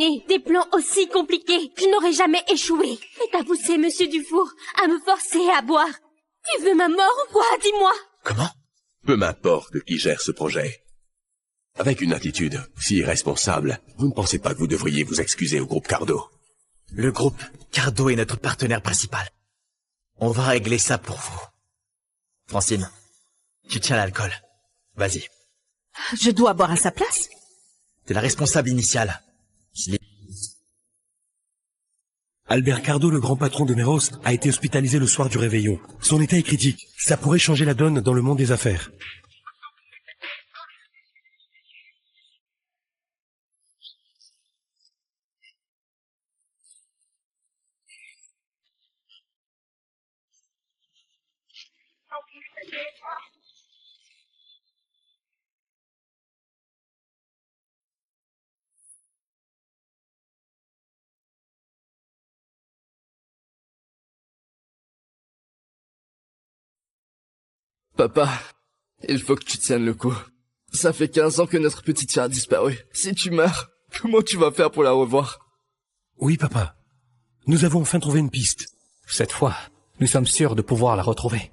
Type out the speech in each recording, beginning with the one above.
imaginer des plans aussi compliqués. Je n'aurais jamais échoué. Mais à vous, c'est Monsieur Dufour, à me forcer à boire. Tu veux ma mort ou quoi? Dis-moi. Comment? Peu m'importe qui gère ce projet. Avec une attitude si irresponsable, vous ne pensez pas que vous devriez vous excuser au groupe Cardo? Le groupe Cardo est notre partenaire principal. On va régler ça pour vous. Francine, tu tiens l'alcool. Vas-y. Je dois boire à sa place? T'es la responsable initiale. Albert Cardo, le grand patron de Meros, a été hospitalisé le soir du réveillon. Son état est critique. Ça pourrait changer la donne dans le monde des affaires. Papa, il faut que tu tiennes le coup. Ça fait 15 ans que notre petite fille a disparu. Si tu meurs, comment tu vas faire pour la revoir? Oui, papa. Nous avons enfin trouvé une piste. Cette fois, nous sommes sûrs de pouvoir la retrouver.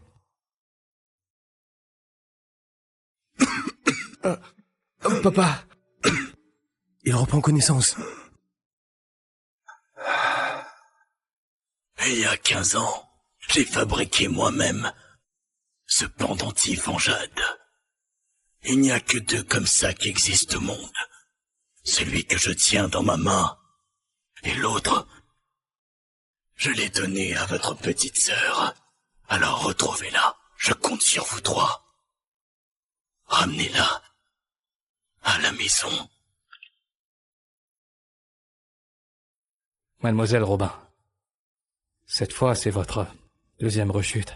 Papa. Il reprend connaissance. Il y a 15 ans, j'ai fabriqué moi-même ce pendentif en jade. Il n'y a que 2 comme ça qui existent au monde. Celui que je tiens dans ma main et l'autre, je l'ai donné à votre petite sœur. Alors retrouvez-la. Je compte sur vous 3. Ramenez-la à la maison. Mademoiselle Robin, cette fois c'est votre deuxième rechute.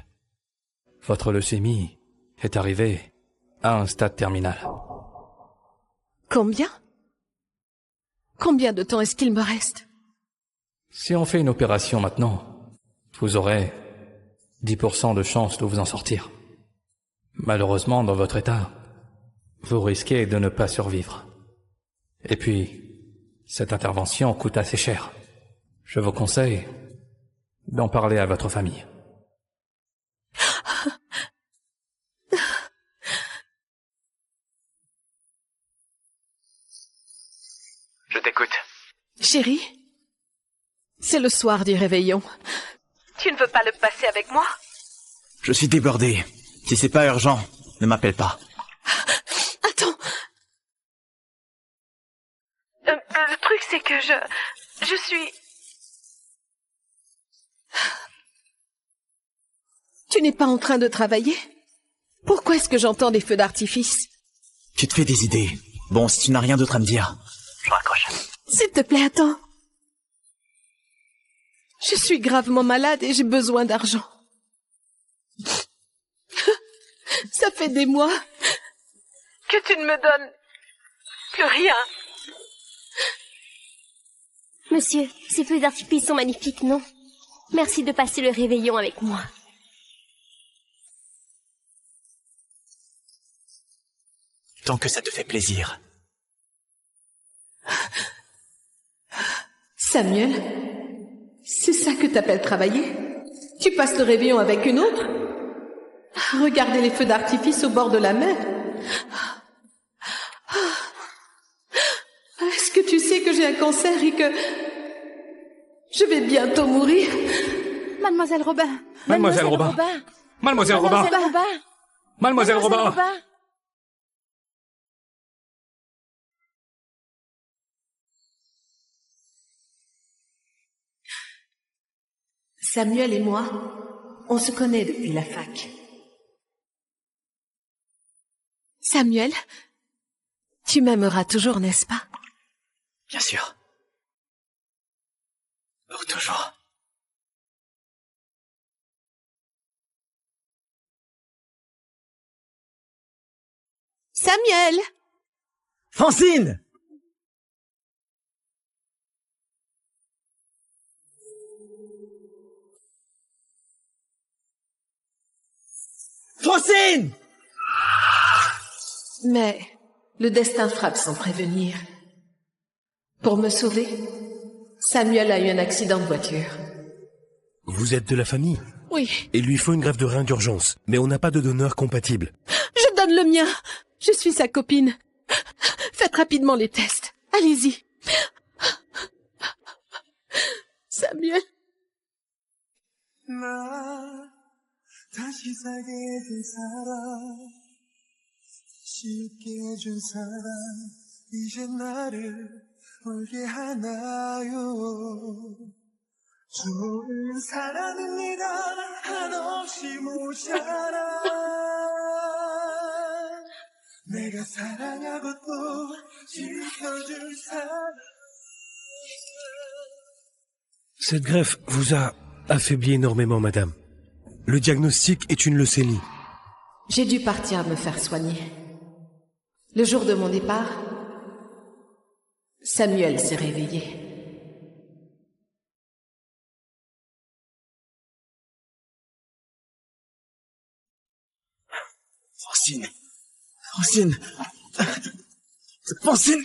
Votre leucémie est arrivée à un stade terminal. Combien? Combien de temps est-ce qu'il me reste? Si on fait une opération maintenant, vous aurez 10% de chance de vous en sortir. Malheureusement, dans votre état, vous risquez de ne pas survivre. Et puis, cette intervention coûte assez cher. Je vous conseille d'en parler à votre famille. Je t'écoute. Chérie, c'est le soir du réveillon. Tu ne veux pas le passer avec moi? Je suis débordé. Si c'est pas urgent, ne m'appelle pas. Attends. Le truc, c'est que je suis... Tu n'es pas en train de travailler? Pourquoi est-ce que j'entends des feux d'artifice? Tu te fais des idées. Bon, si tu n'as rien d'autre à me dire, je raccroche. S'il te plaît, attends. Je suis gravement malade et j'ai besoin d'argent. Ça fait des mois que tu ne me donnes plus rien. Monsieur, ces feux d'artifice sont magnifiques, non? Merci de passer le réveillon avec moi. Tant que ça te fait plaisir. Samuel, c'est ça que t'appelles travailler? Tu passes le réveillon avec une autre? Regardez les feux d'artifice au bord de la mer. Est-ce que tu sais que j'ai un cancer et que je vais bientôt mourir? Mademoiselle Robin. Mademoiselle Robin. Mademoiselle Robin. Mademoiselle Robin. Mademoiselle Robin. Samuel et moi, on se connaît depuis la fac. Samuel, tu m'aimeras toujours, n'est-ce pas? Bien sûr. Pour toujours. Samuel! Francine! Francine! Mais le destin frappe sans prévenir. Pour me sauver, Samuel a eu un accident de voiture. Vous êtes de la famille? Oui. Il lui faut une greffe de rein d'urgence, mais on n'a pas de donneur compatible. Je donne le mien. Je suis sa copine. Faites rapidement les tests. Allez-y. Samuel. Cette greffe vous a affaibli énormément, madame. Le diagnostic est une leucémie. J'ai dû partir me faire soigner. Le jour de mon départ, Samuel s'est réveillé. Francine. Francine. Francine.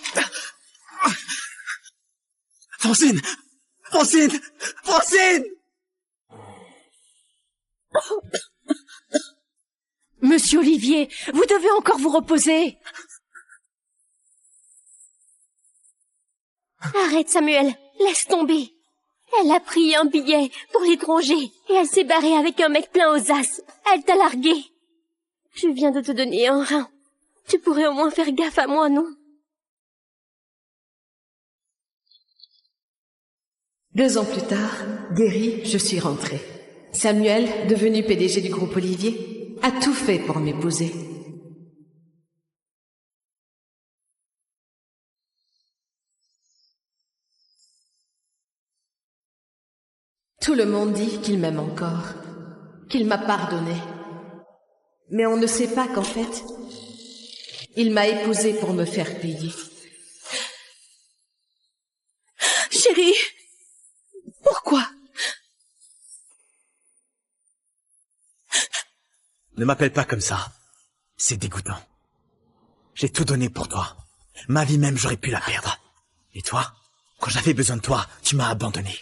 Francine. Francine. Francine. Monsieur Olivier, vous devez encore vous reposer. Arrête, Samuel. Laisse tomber. Elle a pris un billet pour l'étranger et elle s'est barrée avec un mec plein aux as. Elle t'a largué. Je viens de te donner un rein. Tu pourrais au moins faire gaffe à moi, non? 2 ans plus tard, guéri, je suis rentrée. Samuel, devenu PDG du groupe Olivier, a tout fait pour m'épouser. Tout le monde dit qu'il m'aime encore, qu'il m'a pardonné. Mais on ne sait pas qu'en fait, il m'a épousée pour me faire payer. Chérie, pourquoi? Ne m'appelle pas comme ça. C'est dégoûtant. J'ai tout donné pour toi. Ma vie même, j'aurais pu la perdre. Et toi, quand j'avais besoin de toi, tu m'as abandonné.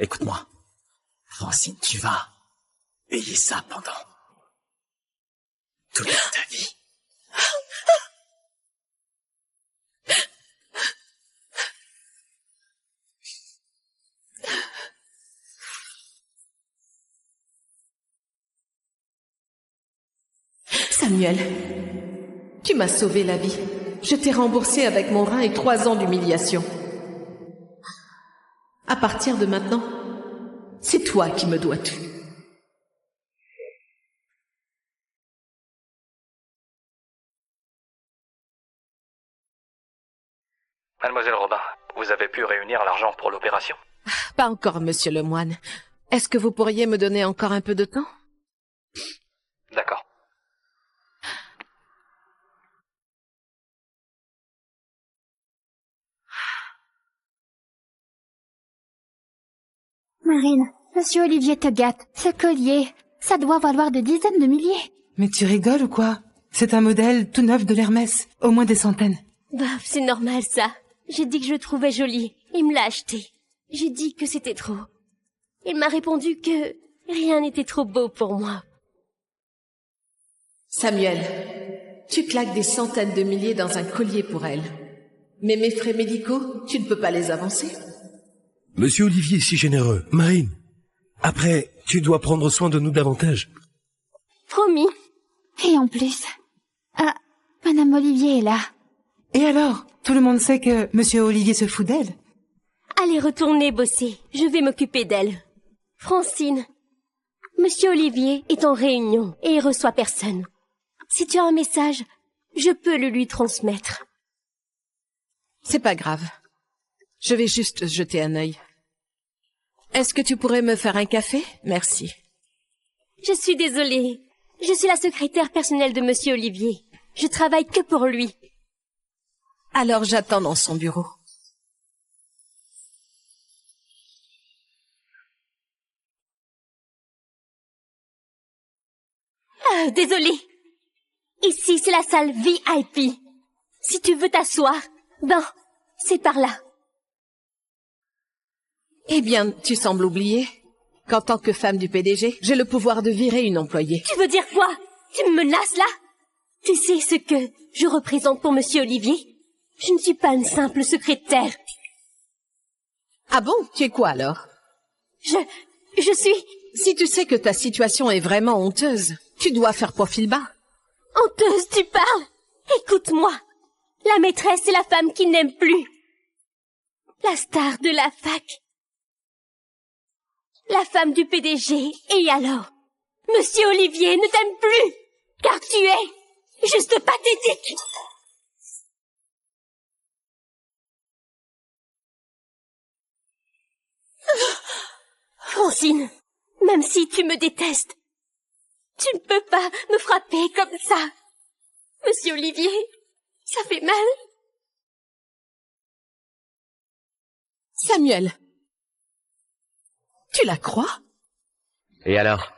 Écoute-moi. Francine, tu vas payer ça pendant toute ta vie. Samuel, tu m'as sauvé la vie. Je t'ai remboursé avec mon rein et 3 ans d'humiliation. À partir de maintenant, c'est toi qui me dois tout. Mademoiselle Robin, vous avez pu réunir l'argent pour l'opération? Pas encore, monsieur le moine. Est-ce que vous pourriez me donner encore un peu de temps? D'accord. Marine, monsieur Olivier te gâte. Ce collier, ça doit valoir des dizaines de milliers. Mais tu rigoles ou quoi? C'est un modèle tout neuf de l'Hermès, au moins des centaines. Bah, c'est normal, ça. J'ai dit que je le trouvais joli. Il me l'a acheté. J'ai dit que c'était trop. Il m'a répondu que rien n'était trop beau pour moi. Samuel, tu claques des centaines de milliers dans un collier pour elle. Mais mes frais médicaux, tu ne peux pas les avancer. Monsieur Olivier est si généreux. Marine, après, tu dois prendre soin de nous davantage. Promis. Et en plus... Ah, Madame Olivier est là. Et alors? Tout le monde sait que monsieur Olivier se fout d'elle? Allez, retournez bosser. Je vais m'occuper d'elle. Francine, monsieur Olivier est en réunion et il reçoit personne. Si tu as un message, je peux le lui transmettre. C'est pas grave. Je vais juste jeter un œil. Est-ce que tu pourrais me faire un café? Merci. Je suis désolée. Je suis la secrétaire personnelle de monsieur Olivier. Je travaille que pour lui. Alors j'attends dans son bureau. Ah, désolée. Ici, c'est la salle VIP. Si tu veux t'asseoir, ben, C'est par là. Eh bien, tu sembles oublier qu'en tant que femme du PDG, j'ai le pouvoir de virer une employée. Tu veux dire quoi? Tu me menaces là? Tu sais ce que je représente pour Monsieur Olivier? Je ne suis pas une simple secrétaire. Ah bon? Tu es quoi alors? Je suis... Si tu sais que ta situation est vraiment honteuse, tu dois faire profil bas. Honteuse, tu parles? Écoute-moi. La maîtresse est la femme qui n'aime plus. La star de la fac. La femme du PDG. Et alors? Monsieur Olivier ne t'aime plus, car tu es juste pathétique. Francine, même si tu me détestes, tu ne peux pas me frapper comme ça. Monsieur Olivier, ça fait mal. Samuel, tu la crois? Et alors?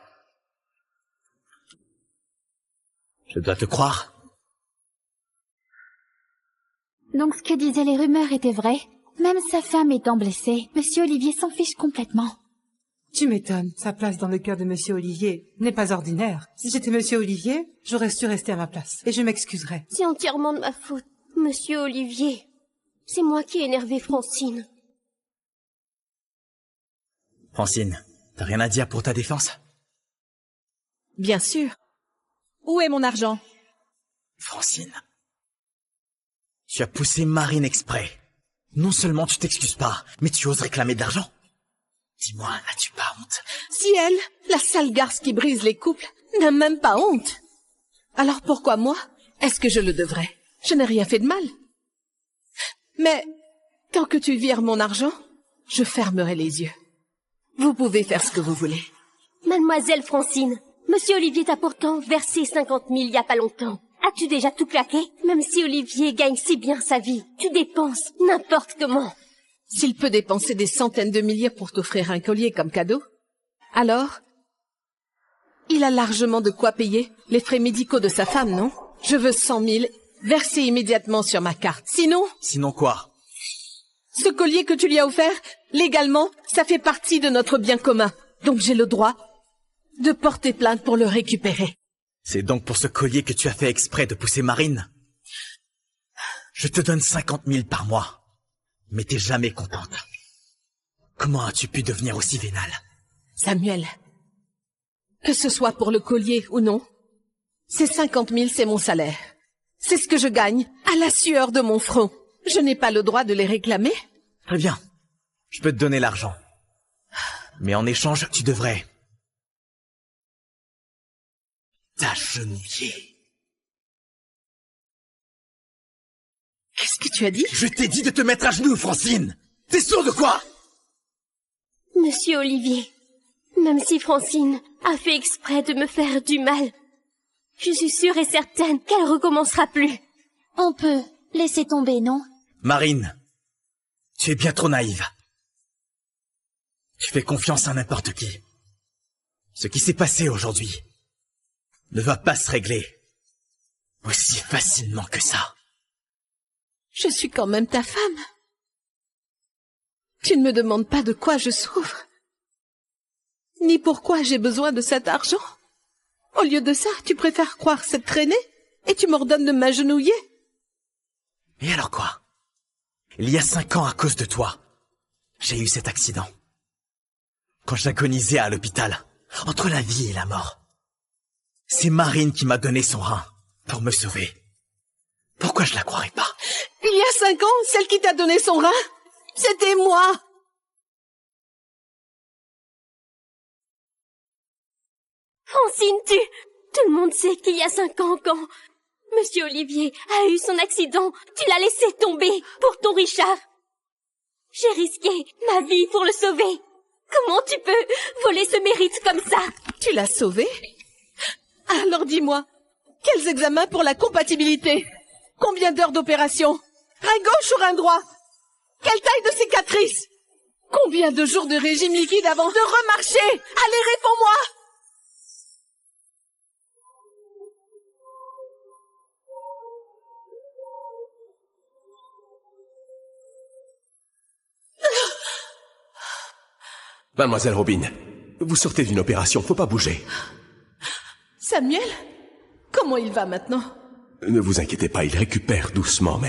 Je dois te croire. Donc ce que disaient les rumeurs était vrai. Même sa femme étant blessée, Monsieur Olivier s'en fiche complètement. Tu m'étonnes, sa place dans le cœur de Monsieur Olivier n'est pas ordinaire. Si j'étais Monsieur Olivier, j'aurais su rester à ma place, et je m'excuserais. C'est entièrement de ma faute, Monsieur Olivier. C'est moi qui ai énervé Francine. Francine, t'as rien à dire pour ta défense? Bien sûr. Où est mon argent? Francine, tu as poussé Marine exprès. Non seulement tu t'excuses pas, mais tu oses réclamer de l'argent. Dis-moi, n'as-tu pas honte? Si elle, la sale garce qui brise les couples, n'a même pas honte, alors pourquoi moi? Est-ce que je le devrais? Je n'ai rien fait de mal. Mais, tant que tu vires mon argent, je fermerai les yeux. Vous pouvez faire ce que vous voulez. Mademoiselle Francine, Monsieur Olivier t'a pourtant versé 50 000 il y a pas longtemps. As-tu déjà tout claqué? Même si Olivier gagne si bien sa vie, tu dépenses n'importe comment. S'il peut dépenser des centaines de milliers pour t'offrir un collier comme cadeau, alors, il a largement de quoi payer les frais médicaux de sa femme, non? Je veux 100 000 versés immédiatement sur ma carte. Sinon... Sinon quoi? Ce collier que tu lui as offert, légalement, ça fait partie de notre bien commun. Donc j'ai le droit de porter plainte pour le récupérer. C'est donc pour ce collier que tu as fait exprès de pousser Marine? Je te donne 50 000 par mois, mais t'es jamais contente. Comment as-tu pu devenir aussi vénale? Samuel, que ce soit pour le collier ou non, ces 50 000, c'est mon salaire. C'est ce que je gagne à la sueur de mon front. Je n'ai pas le droit de les réclamer? Très bien, je peux te donner l'argent. Mais en échange, tu devrais... t'agenouiller. Qu'est-ce que tu as dit? Je t'ai dit de te mettre à genoux, Francine! T'es sourd de quoi? Monsieur Olivier, même si Francine a fait exprès de me faire du mal, je suis sûre et certaine qu'elle recommencera plus. On peut laisser tomber, non? Marine, tu es bien trop naïve. Tu fais confiance à n'importe qui. Ce qui s'est passé aujourd'hui ne va pas se régler aussi facilement que ça. Je suis quand même ta femme. Tu ne me demandes pas de quoi je souffre, ni pourquoi j'ai besoin de cet argent. Au lieu de ça, tu préfères croire cette traînée et tu m'ordonnes de m'agenouiller. Et alors quoi? Il y a 5 ans, à cause de toi, j'ai eu cet accident. Quand j'agonisais à l'hôpital, entre la vie et la mort. C'est Marine qui m'a donné son rein pour me sauver. Pourquoi je la croirais pas? Il y a 5 ans, celle qui t'a donné son rein, c'était moi. Francine, tout le monde sait qu'il y a 5 ans quand Monsieur Olivier a eu son accident, tu l'as laissé tomber pour ton Richard. J'ai risqué ma vie pour le sauver. Comment tu peux voler ce mérite comme ça? Tu l'as sauvé? Alors dis-moi, quels examens pour la compatibilité? Combien d'heures d'opération? Rein gauche ou rein droit? Quelle taille de cicatrice? Combien de jours de régime liquide avant de remarcher? Allez, réponds-moi! Mademoiselle Robin, vous sortez d'une opération, faut pas bouger. Samuel, comment il va maintenant? Ne vous inquiétez pas, il récupère doucement,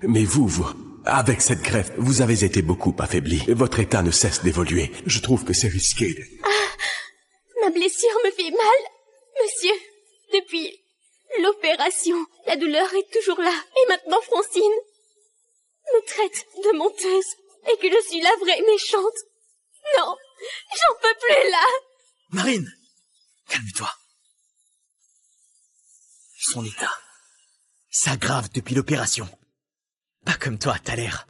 mais vous, avec cette greffe, vous avez été beaucoup affaibli. Votre état ne cesse d'évoluer. Je trouve que c'est risqué. Ma blessure me fait mal, monsieur. Depuis l'opération, la douleur est toujours là. Et maintenant, Francine me traite de menteuse et que je suis la vraie méchante. Non, j'en peux plus là. Marine, calme-toi. Son état s'aggrave depuis l'opération. Pas comme toi, t'as l'air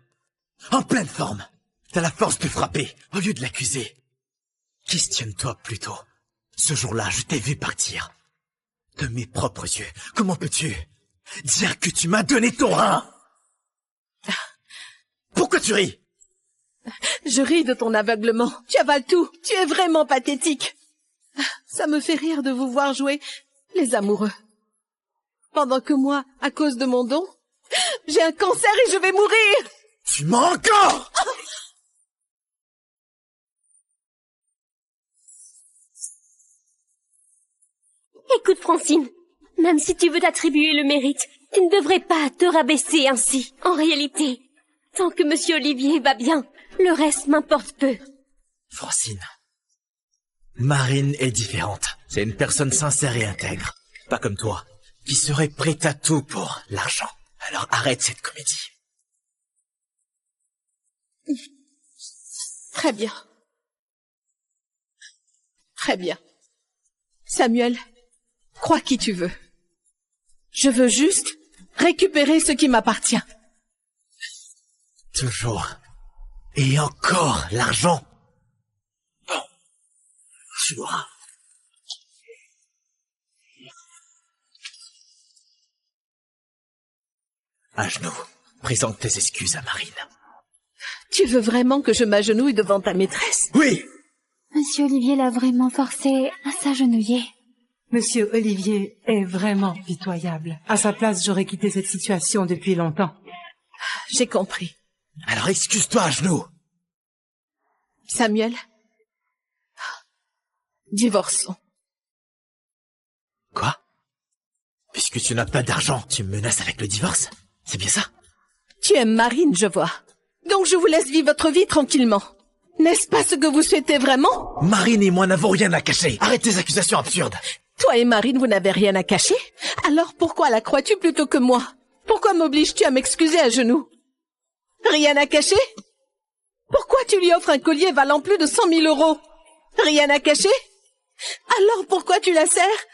en pleine forme. T'as la force de frapper au lieu de l'accuser. Questionne-toi plutôt. Ce jour-là, je t'ai vu partir. De mes propres yeux. Comment peux-tu dire que tu m'as donné ton rein? Pourquoi tu ris? Je ris de ton aveuglement. Tu avales tout. Tu es vraiment pathétique. Ça me fait rire de vous voir jouer les amoureux. Pendant que moi, à cause de mon don, j'ai un cancer et je vais mourir. Tu mens encore! Écoute, Francine, même si tu veux t'attribuer le mérite, tu ne devrais pas te rabaisser ainsi. En réalité, tant que Monsieur Olivier va bien, le reste m'importe peu. Francine, Marine est différente. C'est une personne sincère et intègre. Pas comme toi, qui serait prête à tout pour l'argent. Alors arrête cette comédie. Très bien. Très bien. Samuel, crois qui tu veux. Je veux juste récupérer ce qui m'appartient. Toujours. Et encore l'argent. Bon. Tu l'auras. À genoux, présente tes excuses à Marine. Tu veux vraiment que je m'agenouille devant ta maîtresse? Oui! Monsieur Olivier l'a vraiment forcé à s'agenouiller. Monsieur Olivier est vraiment pitoyable. À sa place, j'aurais quitté cette situation depuis longtemps. J'ai compris. Alors excuse-toi à genoux. Samuel, divorçons. Quoi? Puisque tu n'as pas d'argent, tu me menaces avec le divorce? C'est bien ça? Tu aimes Marine, je vois. Donc je vous laisse vivre votre vie tranquillement. N'est-ce pas ce que vous souhaitez vraiment? Marine et moi n'avons rien à cacher. Arrête tes accusations absurdes. Toi et Marine, vous n'avez rien à cacher? Alors pourquoi la crois-tu plutôt que moi? Pourquoi m'obliges-tu à m'excuser à genoux? Rien à cacher? Pourquoi tu lui offres un collier valant plus de 100 000 euros? Rien à cacher? Alors pourquoi tu la serres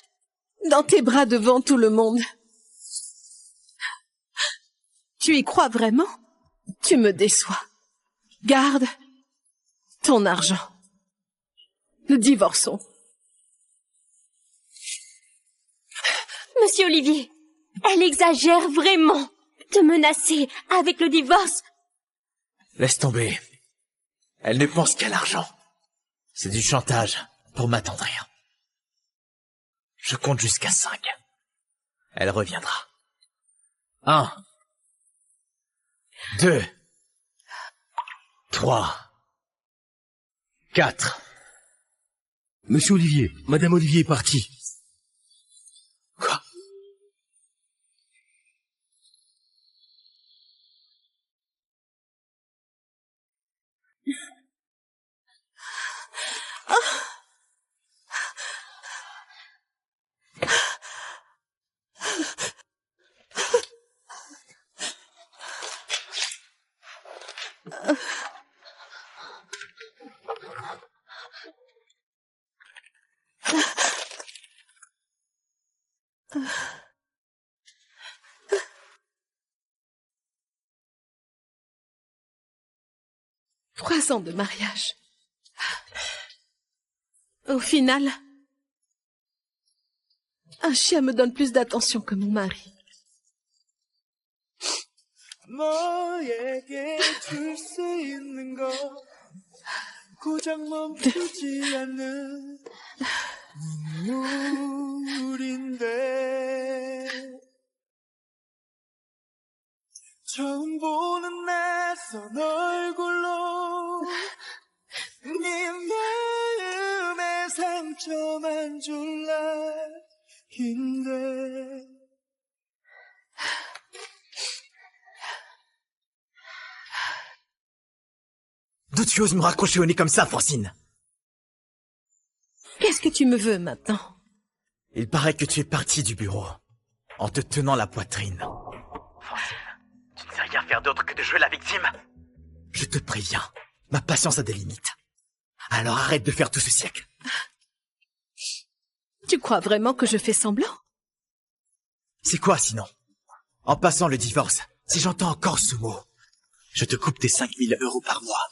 dans tes bras devant tout le monde? Tu y crois vraiment? Tu me déçois. Garde ton argent. Nous divorçons. Monsieur Olivier, elle exagère vraiment. Te menacer avec le divorce. Laisse tomber. Elle ne pense qu'à l'argent. C'est du chantage pour m'attendrir. Je compte jusqu'à 5. Elle reviendra. 1, 2, 3, 4. Monsieur Olivier, Madame Olivier est partie. Quoi? Trois ans de mariage. Au final, un chien me donne plus d'attention que mon mari. 너에게 줄 수 있는 거 고작 멈추지 않는 눈물인데 처음 보는 낯선 얼굴로 네 D'où tu oses me raccrocher au nez comme ça, Francine? Qu'est-ce que tu me veux maintenant? Il paraît que tu es parti du bureau, en te tenant la poitrine. Francine, tu ne sais rien faire d'autre que de jouer la victime? Je te préviens, ma patience a des limites. Alors arrête de faire tout ce siècle. Tu crois vraiment que je fais semblant? C'est quoi sinon? En passant le divorce, si j'entends encore ce mot, je te coupe tes 5 000 € par mois.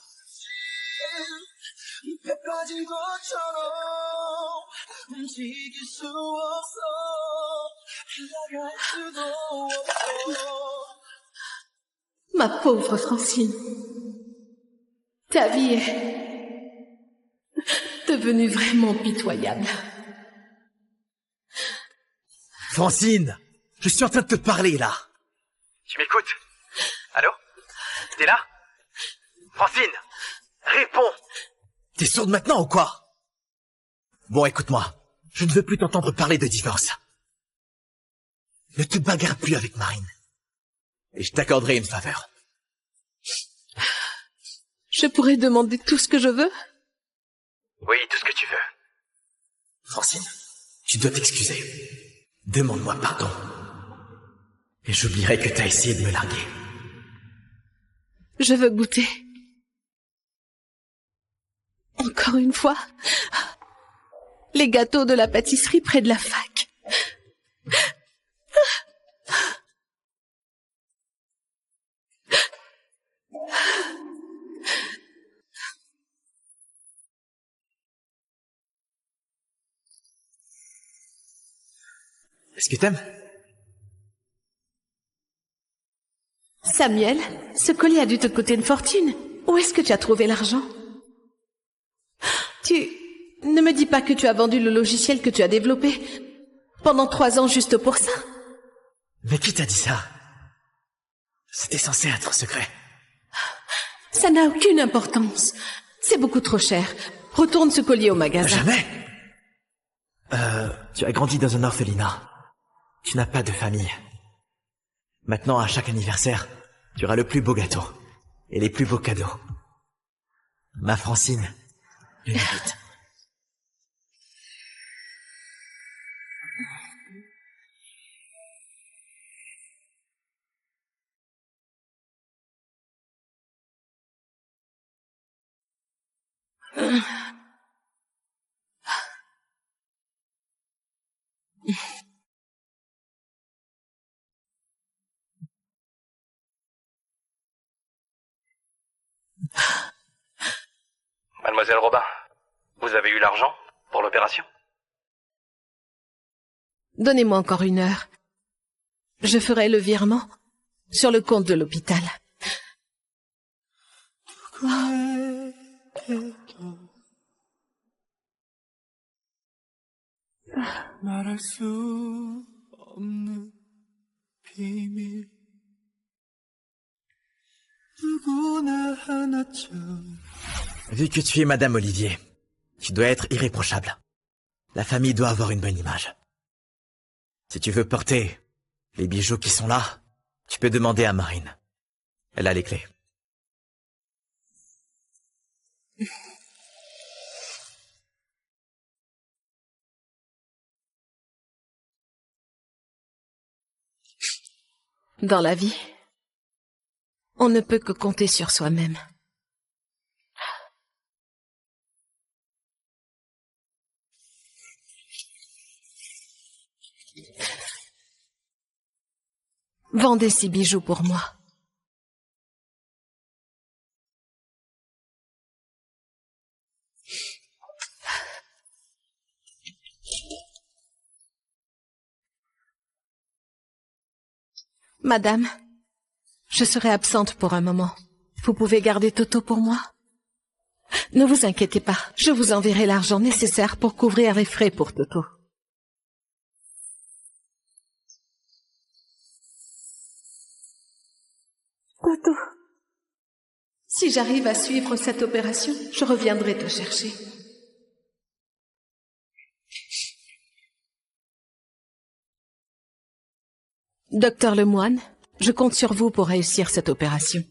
Ma pauvre Francine, ta vie est devenue vraiment pitoyable. Francine, je suis en train de te parler là. Tu m'écoutes? Allô? T'es là? Francine, réponds! T'es sourde maintenant ou quoi? Bon, écoute-moi, je ne veux plus t'entendre parler de divorce. Ne te bagarre plus avec Marine. Et je t'accorderai une faveur. Je pourrais demander tout ce que je veux? Oui, tout ce que tu veux. Francine, tu dois t'excuser. Demande-moi pardon. Et j'oublierai que t'as essayé de me larguer. Je veux goûter. Encore une fois, les gâteaux de la pâtisserie près de la fac. Est-ce que t'aimes? Samuel, ce collier a dû te coûter une fortune. Où est-ce que tu as trouvé l'argent? Ne me dis pas que tu as vendu le logiciel que tu as développé pendant 3 ans juste pour ça. Mais qui t'a dit ça? C'était censé être secret. Ça n'a aucune importance. C'est beaucoup trop cher. Retourne ce collier au magasin. Jamais. Tu as grandi dans un orphelinat. Tu n'as pas de famille. Maintenant, à chaque anniversaire, tu auras le plus beau gâteau et les plus beaux cadeaux. Ma Francine le mérite. Mademoiselle Robin, vous avez eu l'argent pour l'opération? Donnez-moi encore 1 heure. Je ferai le virement sur le compte de l'hôpital. 말할 수 없는 비밀 누구나 하나쯤. Vu que tu es Madame Olivier, tu dois être irréprochable. La famille doit avoir une bonne image. Si tu veux porter les bijoux qui sont là, tu peux demander à Marine. Elle a les clés. Dans la vie, on ne peut que compter sur soi-même. Vendez ces bijoux pour moi. Madame, je serai absente pour un moment. Vous pouvez garder Toto pour moi? Ne vous inquiétez pas, je vous enverrai l'argent nécessaire pour couvrir les frais pour Toto. Toto, si j'arrive à suivre cette opération, je reviendrai te chercher. Docteur Lemoine, je compte sur vous pour réussir cette opération.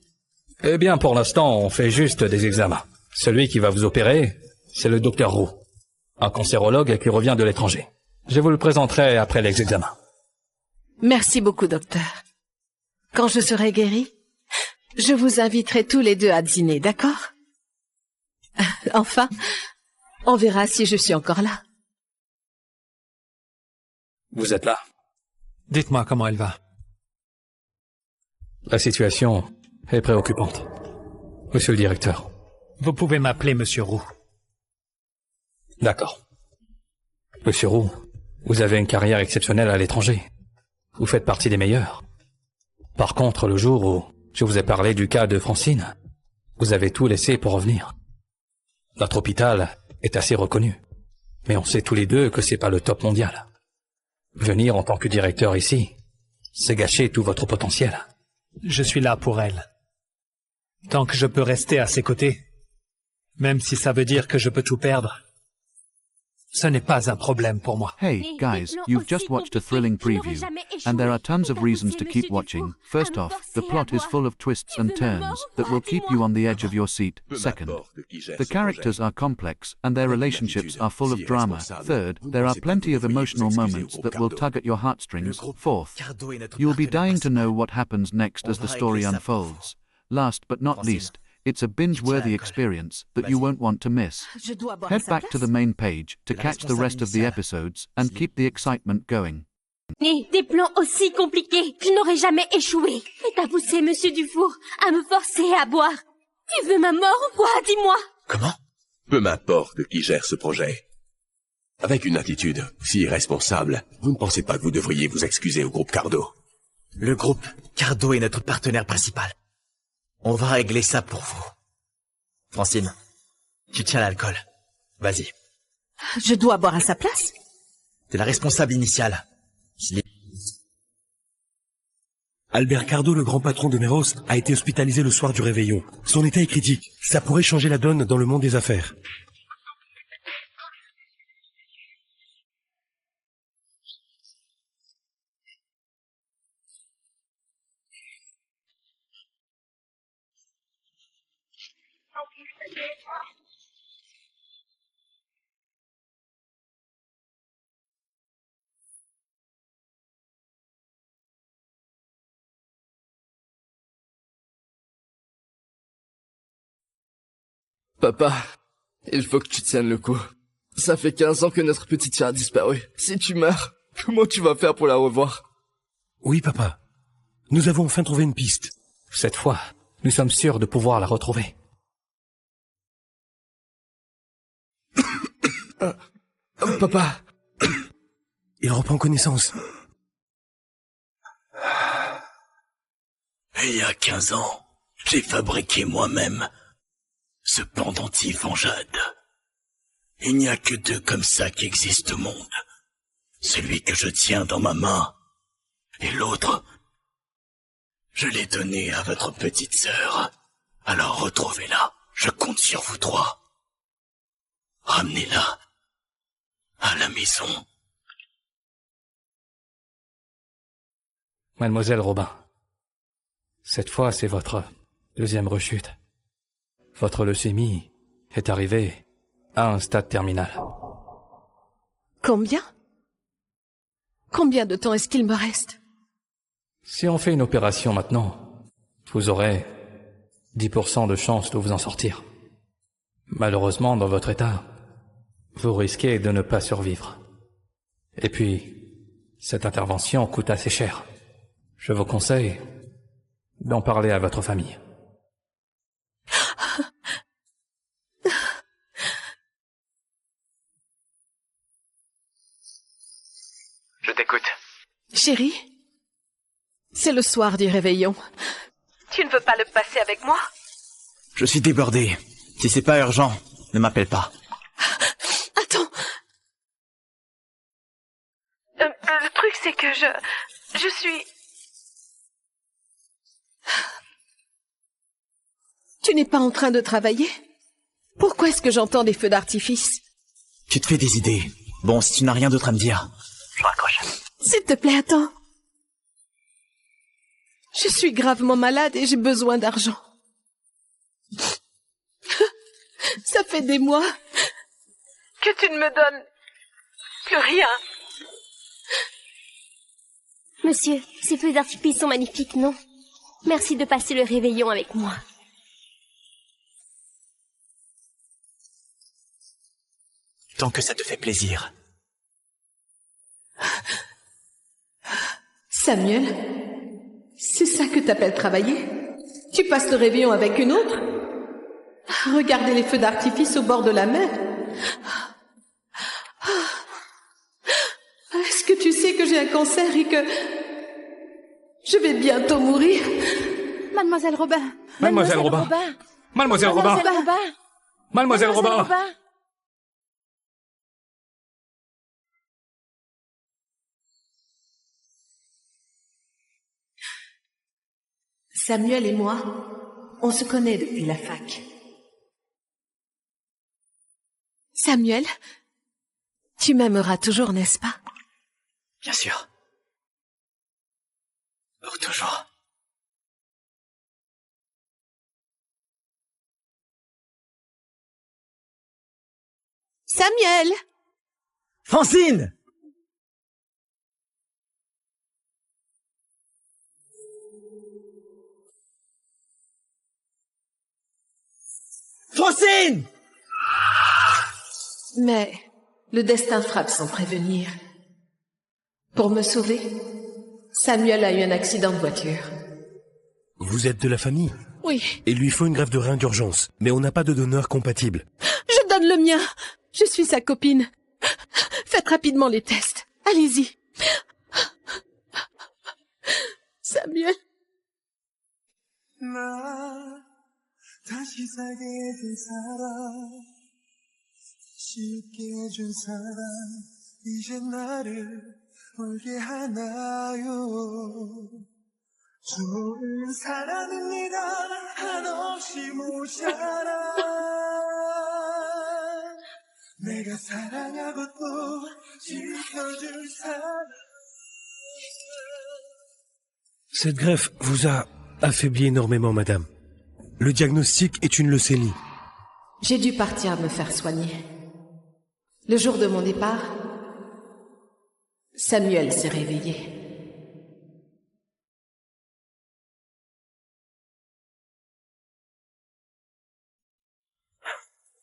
Eh bien, pour l'instant, on fait juste des examens. Celui qui va vous opérer, c'est le docteur Roux, un cancérologue qui revient de l'étranger. Je vous le présenterai après les examens. Merci beaucoup, docteur. Quand je serai guérie, je vous inviterai tous les deux à dîner, d'accord? Enfin, on verra si je suis encore là. Vous êtes là? Dites-moi comment elle va. La situation est préoccupante. Monsieur le directeur. Vous pouvez m'appeler Monsieur Roux. D'accord. Monsieur Roux, vous avez une carrière exceptionnelle à l'étranger. Vous faites partie des meilleurs. Par contre, le jour où je vous ai parlé du cas de Francine, vous avez tout laissé pour revenir. Notre hôpital est assez reconnu, mais on sait tous les deux que c'est pas le top mondial. Venir en tant que directeur ici, c'est gâcher tout votre potentiel. Je suis là pour elle. Tant que je peux rester à ses côtés, même si ça veut dire que je peux tout perdre, ce n'est pas un problème pour moi. Hey, guys, you've just watched a thrilling preview, and there are tons of reasons to keep watching. First off, the plot is full of twists and turns that will keep you on the edge of your seat. Second, the characters are complex, and their relationships are full of drama. Third, there are plenty of emotional moments that will tug at your heartstrings. Fourth, you'll be dying to know what happens next as the story unfolds. Last but not least, it's a binge-worthy experience that you won't want to miss. Head back to the main page to catch the rest of the episodes and keep the excitement going. Des plans aussi compliqués, je n'aurais jamais échoué. Et t'as poussé Monsieur Dufour à me forcer à boire. Tu veux ma mort ou quoi, dis-moi? Comment? Peu m'importe qui gère ce projet. Avec une attitude si irresponsable, vous ne pensez pas que vous devriez vous excuser au groupe Cardo? Le groupe Cardo est notre partenaire principal. On va régler ça pour vous. Francine, tu tiens l'alcool. Vas-y. Je dois boire à sa place? T'es la responsable initiale. Albert Cardo, le grand patron de Meros, a été hospitalisé le soir du réveillon. Son état est critique. Ça pourrait changer la donne dans le monde des affaires. Papa, il faut que tu tiennes le coup. Ça fait 15 ans que notre petite fille a disparu. Si tu meurs, comment tu vas faire pour la revoir? Oui, papa. Nous avons enfin trouvé une piste. Cette fois, nous sommes sûrs de pouvoir la retrouver. Papa. Il reprend connaissance. Il y a 15 ans, j'ai fabriqué moi-même ce pendentif en jade. Il n'y a que deux comme ça qui existent au monde. Celui que je tiens dans ma main et l'autre, je l'ai donné à votre petite sœur. Alors retrouvez-la. Je compte sur vous trois. Ramenez-la à la maison. Mademoiselle Robin, cette fois c'est votre deuxième rechute. Votre leucémie est arrivée à un stade terminal. Combien? Combien de temps est-ce qu'il me reste? Si on fait une opération maintenant, vous aurez 10% de chance de vous en sortir. Malheureusement, dans votre état, vous risquez de ne pas survivre. Et puis, cette intervention coûte assez cher. Je vous conseille d'en parler à votre famille. Je t'écoute. Chérie, c'est le soir du réveillon. Tu ne veux pas le passer avec moi? Je suis débordé. Si c'est pas urgent, ne m'appelle pas. Attends. Le truc, c'est que je suis... Tu n'es pas en train de travailler? Pourquoi est-ce que j'entends des feux d'artifice? Tu te fais des idées. Bon, si tu n'as rien d'autre à me dire, je raccroche. S'il te plaît, attends. Je suis gravement malade et j'ai besoin d'argent. Ça fait des mois que tu ne me donnes plus rien. Monsieur, ces feux d'artifice sont magnifiques, non? Merci de passer le réveillon avec moi. Tant que ça te fait plaisir. Samuel, c'est ça que t'appelles travailler? Tu passes le réveillon avec une autre? Regardez les feux d'artifice au bord de la mer. Est-ce que tu sais que j'ai un cancer et que je vais bientôt mourir? Mademoiselle Robin. Mademoiselle Robin. Mademoiselle Robin. Mademoiselle Robin. Samuel et moi, on se connaît depuis la fac. Samuel, tu m'aimeras toujours, n'est-ce pas? Bien sûr. Pour toujours. Samuel! Francine! Francine! Mais le destin frappe sans prévenir. Pour me sauver, Samuel a eu un accident de voiture. Vous êtes de la famille? Oui. Il lui faut une greffe de rein d'urgence, mais on n'a pas de donneur compatible. Je donne le mien. Je suis sa copine. Faites rapidement les tests. Allez-y. Samuel. 다시 살게 해준 사람 쉽게 해준 사람 이제 나를 울게 하나요 좋은 사람입니다 한없이 모자라 내가 사랑하고 또 지켜줄 사람 Cette greffe vous a affaibli énormément, madame. Le diagnostic est une leucémie. J'ai dû partir me faire soigner. Le jour de mon départ, Samuel s'est réveillé.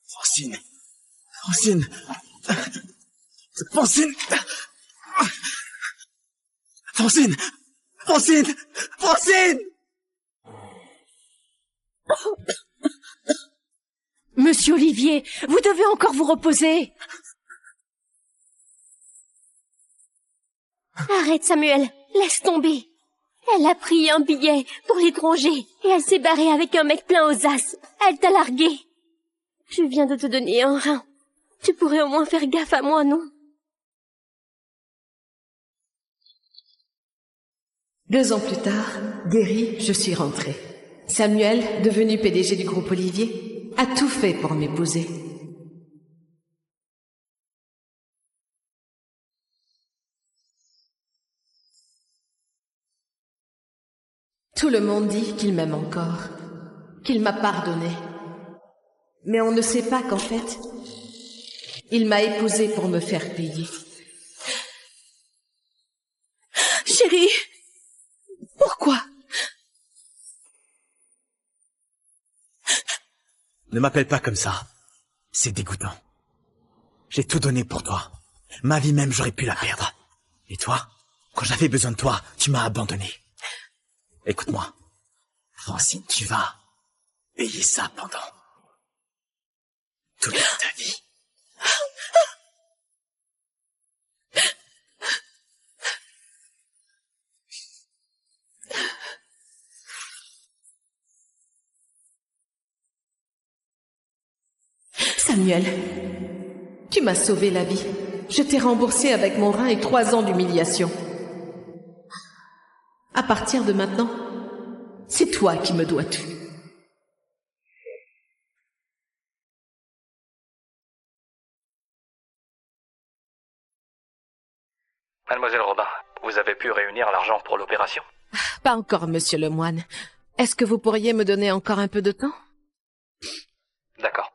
Francine. Francine. Francine. Francine. Francine. Francine. Monsieur Olivier, vous devez encore vous reposer. Arrête, Samuel. Laisse tomber. Elle a pris un billet pour l'étranger et elle s'est barrée avec un mec plein aux as. Elle t'a largué. Je viens de te donner un rein. Tu pourrais au moins faire gaffe à moi, non? 2 ans plus tard, guéri, je suis rentrée. Samuel, devenu PDG du groupe Olivier, a tout fait pour m'épouser. Tout le monde dit qu'il m'aime encore, qu'il m'a pardonné. Mais on ne sait pas qu'en fait, il m'a épousée pour me faire payer. Chérie, pourquoi? Ne m'appelle pas comme ça. C'est dégoûtant. J'ai tout donné pour toi. Ma vie même, j'aurais pu la perdre. Et toi, quand j'avais besoin de toi, tu m'as abandonné. Écoute-moi. Francine, tu vas payer ça pendant toute ta vie. Samuel, tu m'as sauvé la vie. Je t'ai remboursé avec mon rein et 3 ans d'humiliation. À partir de maintenant, c'est toi qui me dois tout. Mademoiselle Robin, vous avez pu réunir l'argent pour l'opération? Pas encore, monsieur le moine. Est-ce que vous pourriez me donner encore un peu de temps? D'accord.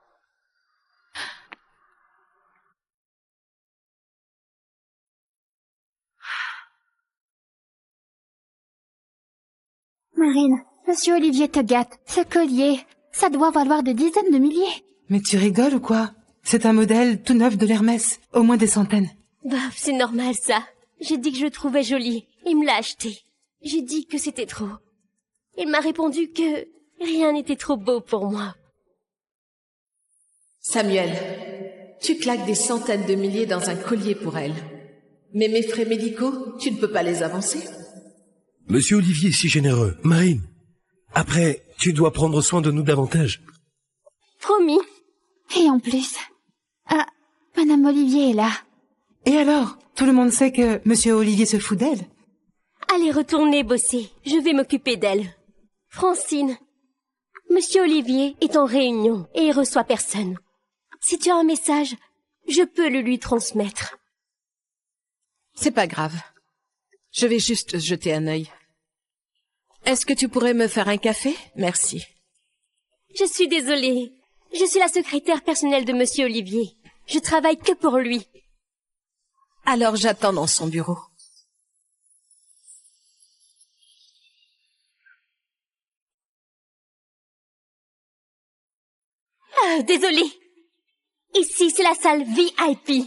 Marine, Monsieur Olivier te gâte. Ce collier, ça doit valoir des dizaines de milliers. Mais tu rigoles ou quoi? C'est un modèle tout neuf de l'Hermès, au moins des centaines. Bah, c'est normal ça. J'ai dit que je le trouvais joli. Il me l'a acheté. J'ai dit que c'était trop. Il m'a répondu que rien n'était trop beau pour moi. Samuel, tu claques des centaines de milliers dans un collier pour elle. Mais mes frais médicaux, tu ne peux pas les avancer. Monsieur Olivier est si généreux. Marine, après, tu dois prendre soin de nous davantage. Promis. Et en plus... Ah, Madame Olivier est là. Et alors? Tout le monde sait que Monsieur Olivier se fout d'elle? Allez, retournez bosser. Je vais m'occuper d'elle. Francine, Monsieur Olivier est en réunion et il reçoit personne. Si tu as un message, je peux le lui transmettre. C'est pas grave. Je vais juste jeter un œil. Est-ce que tu pourrais me faire un café? Merci. Je suis désolée. Je suis la secrétaire personnelle de Monsieur Olivier. Je travaille que pour lui. Alors j'attends dans son bureau. Ah, désolée. Ici, c'est la salle VIP.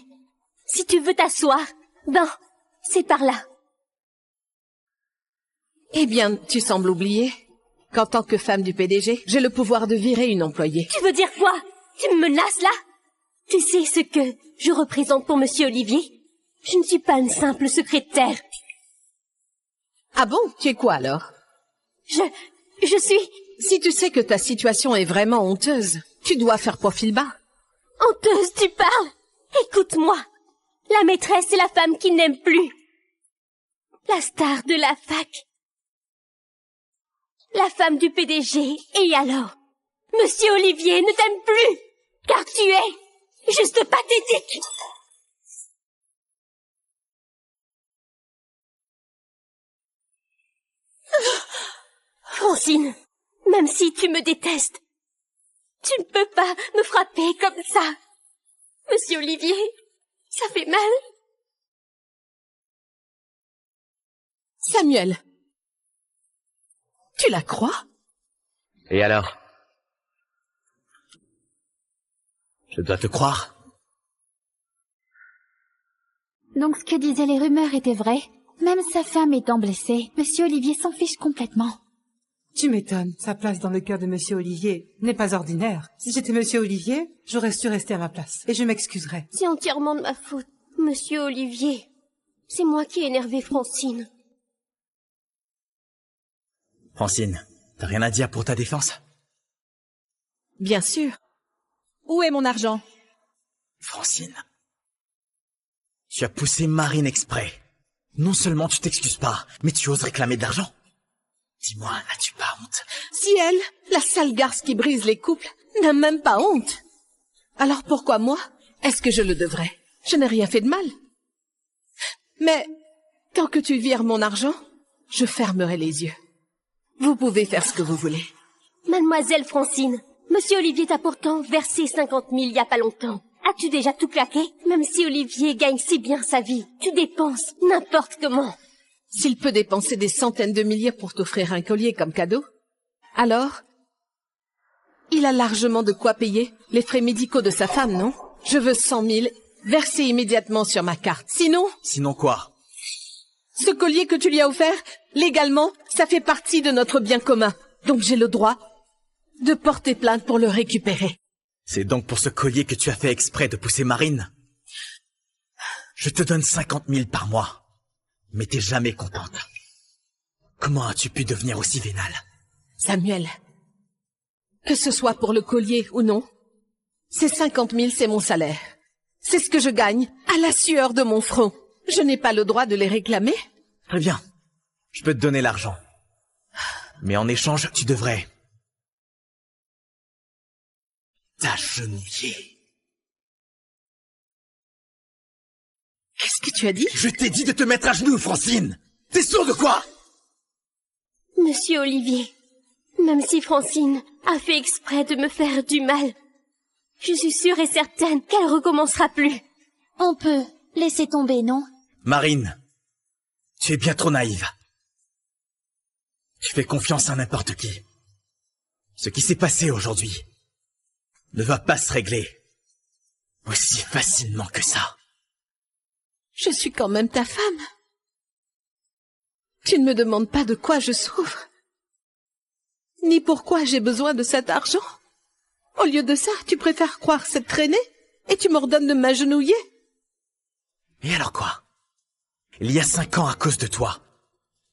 Si tu veux t'asseoir, ben, c'est par là. Eh bien, tu sembles oublier qu'en tant que femme du PDG, j'ai le pouvoir de virer une employée. Tu veux dire quoi? Tu me menaces là? Tu sais ce que je représente pour Monsieur Olivier? Je ne suis pas une simple secrétaire. Ah bon? Tu es quoi alors? Je suis... Si tu sais que ta situation est vraiment honteuse, tu dois faire profil bas. Honteuse, tu parles? Écoute-moi. La maîtresse est la femme qui n'aime plus. La star de la fac. La femme du PDG. Et alors? Monsieur Olivier ne t'aime plus, car tu es juste pathétique. Francine, même si tu me détestes, tu ne peux pas me frapper comme ça. Monsieur Olivier, ça fait mal. Samuel, tu la crois? Et alors? Je dois te croire. Donc ce que disaient les rumeurs était vrai. Même sa femme étant blessée, Monsieur Olivier s'en fiche complètement. Tu m'étonnes, sa place dans le cœur de Monsieur Olivier n'est pas ordinaire. Si j'étais Monsieur Olivier, j'aurais su rester à ma place. Et je m'excuserais. C'est entièrement de ma faute, Monsieur Olivier. C'est moi qui ai énervé Francine. Francine, t'as rien à dire pour ta défense? Bien sûr. Où est mon argent? Francine, tu as poussé Marine exprès. Non seulement tu t'excuses pas, mais tu oses réclamer de l'argent. Dis-moi, n'as-tu pas honte? Si elle, la sale garce qui brise les couples, n'a même pas honte, alors pourquoi moi? Est-ce que je le devrais? Je n'ai rien fait de mal. Mais, tant que tu vires mon argent, je fermerai les yeux. Vous pouvez faire ce que vous voulez. Mademoiselle Francine, Monsieur Olivier t'a pourtant versé 50 000 il y a pas longtemps. As-tu déjà tout claqué? Même si Olivier gagne si bien sa vie, tu dépenses n'importe comment. S'il peut dépenser des centaines de milliers pour t'offrir un collier comme cadeau, alors, il a largement de quoi payer les frais médicaux de sa femme, non? Je veux 100 000 versés immédiatement sur ma carte. Sinon... Sinon quoi? Ce collier que tu lui as offert, légalement, ça fait partie de notre bien commun. Donc j'ai le droit de porter plainte pour le récupérer. C'est donc pour ce collier que tu as fait exprès de pousser Marine? Je te donne 50 000 par mois. Mais t'es jamais contente. Comment as-tu pu devenir aussi vénale? Samuel, que ce soit pour le collier ou non, ces 50 000, c'est mon salaire. C'est ce que je gagne à la sueur de mon front. Je n'ai pas le droit de les réclamer? Très bien. Je peux te donner l'argent. Mais en échange, tu devrais... t'agenouiller. Qu'est-ce que tu as dit? Je t'ai dit de te mettre à genoux, Francine! T'es sourde quoi? Monsieur Olivier, même si Francine a fait exprès de me faire du mal, je suis sûre et certaine qu'elle recommencera plus. On peut laisser tomber, non? Marine, tu es bien trop naïve. Tu fais confiance à n'importe qui. Ce qui s'est passé aujourd'hui ne va pas se régler aussi facilement que ça. Je suis quand même ta femme. Tu ne me demandes pas de quoi je souffre, ni pourquoi j'ai besoin de cet argent. Au lieu de ça, tu préfères croire cette traînée et tu m'ordonnes de m'agenouiller. Et alors quoi? Il y a 5 ans, à cause de toi,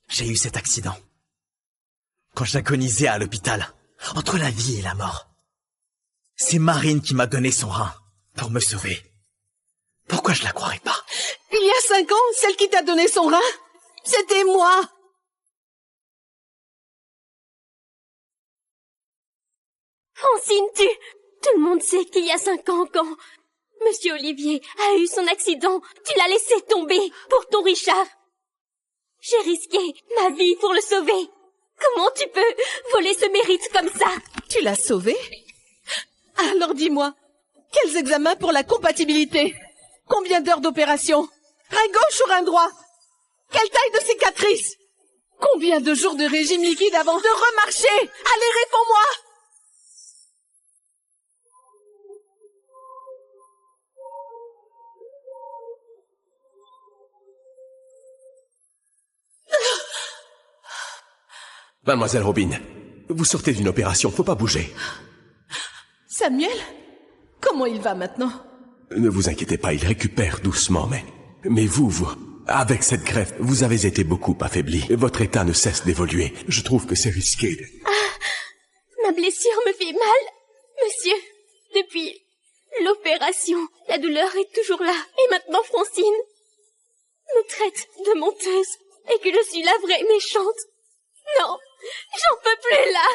j'ai eu cet accident. Quand j'agonisais à l'hôpital, entre la vie et la mort. C'est Marine qui m'a donné son rein pour me sauver. Pourquoi je la croirais pas? Il y a 5 ans, celle qui t'a donné son rein, c'était moi. Francine, tout le monde sait qu'il y a 5 ans quand Monsieur Olivier a eu son accident, tu l'as laissé tomber pour ton Richard. J'ai risqué ma vie pour le sauver. Comment tu peux voler ce mérite comme ça? Tu l'as sauvé? Alors dis-moi, quels examens pour la compatibilité? Combien d'heures d'opération? Rein gauche ou rein droit? Quelle taille de cicatrice? Combien de jours de régime liquide avant de remarcher? Allez, réponds-moi! Mademoiselle Robin, vous sortez d'une opération, faut pas bouger. Samuel? Comment il va maintenant? Ne vous inquiétez pas, il récupère doucement, mais vous, avec cette greffe, vous avez été beaucoup affaibli. Votre état ne cesse d'évoluer. Je trouve que c'est risqué. Ma blessure me fait mal, monsieur. Depuis l'opération, la douleur est toujours là. Et maintenant Francine me traite de menteuse et que je suis la vraie méchante. Non, j'en peux plus là.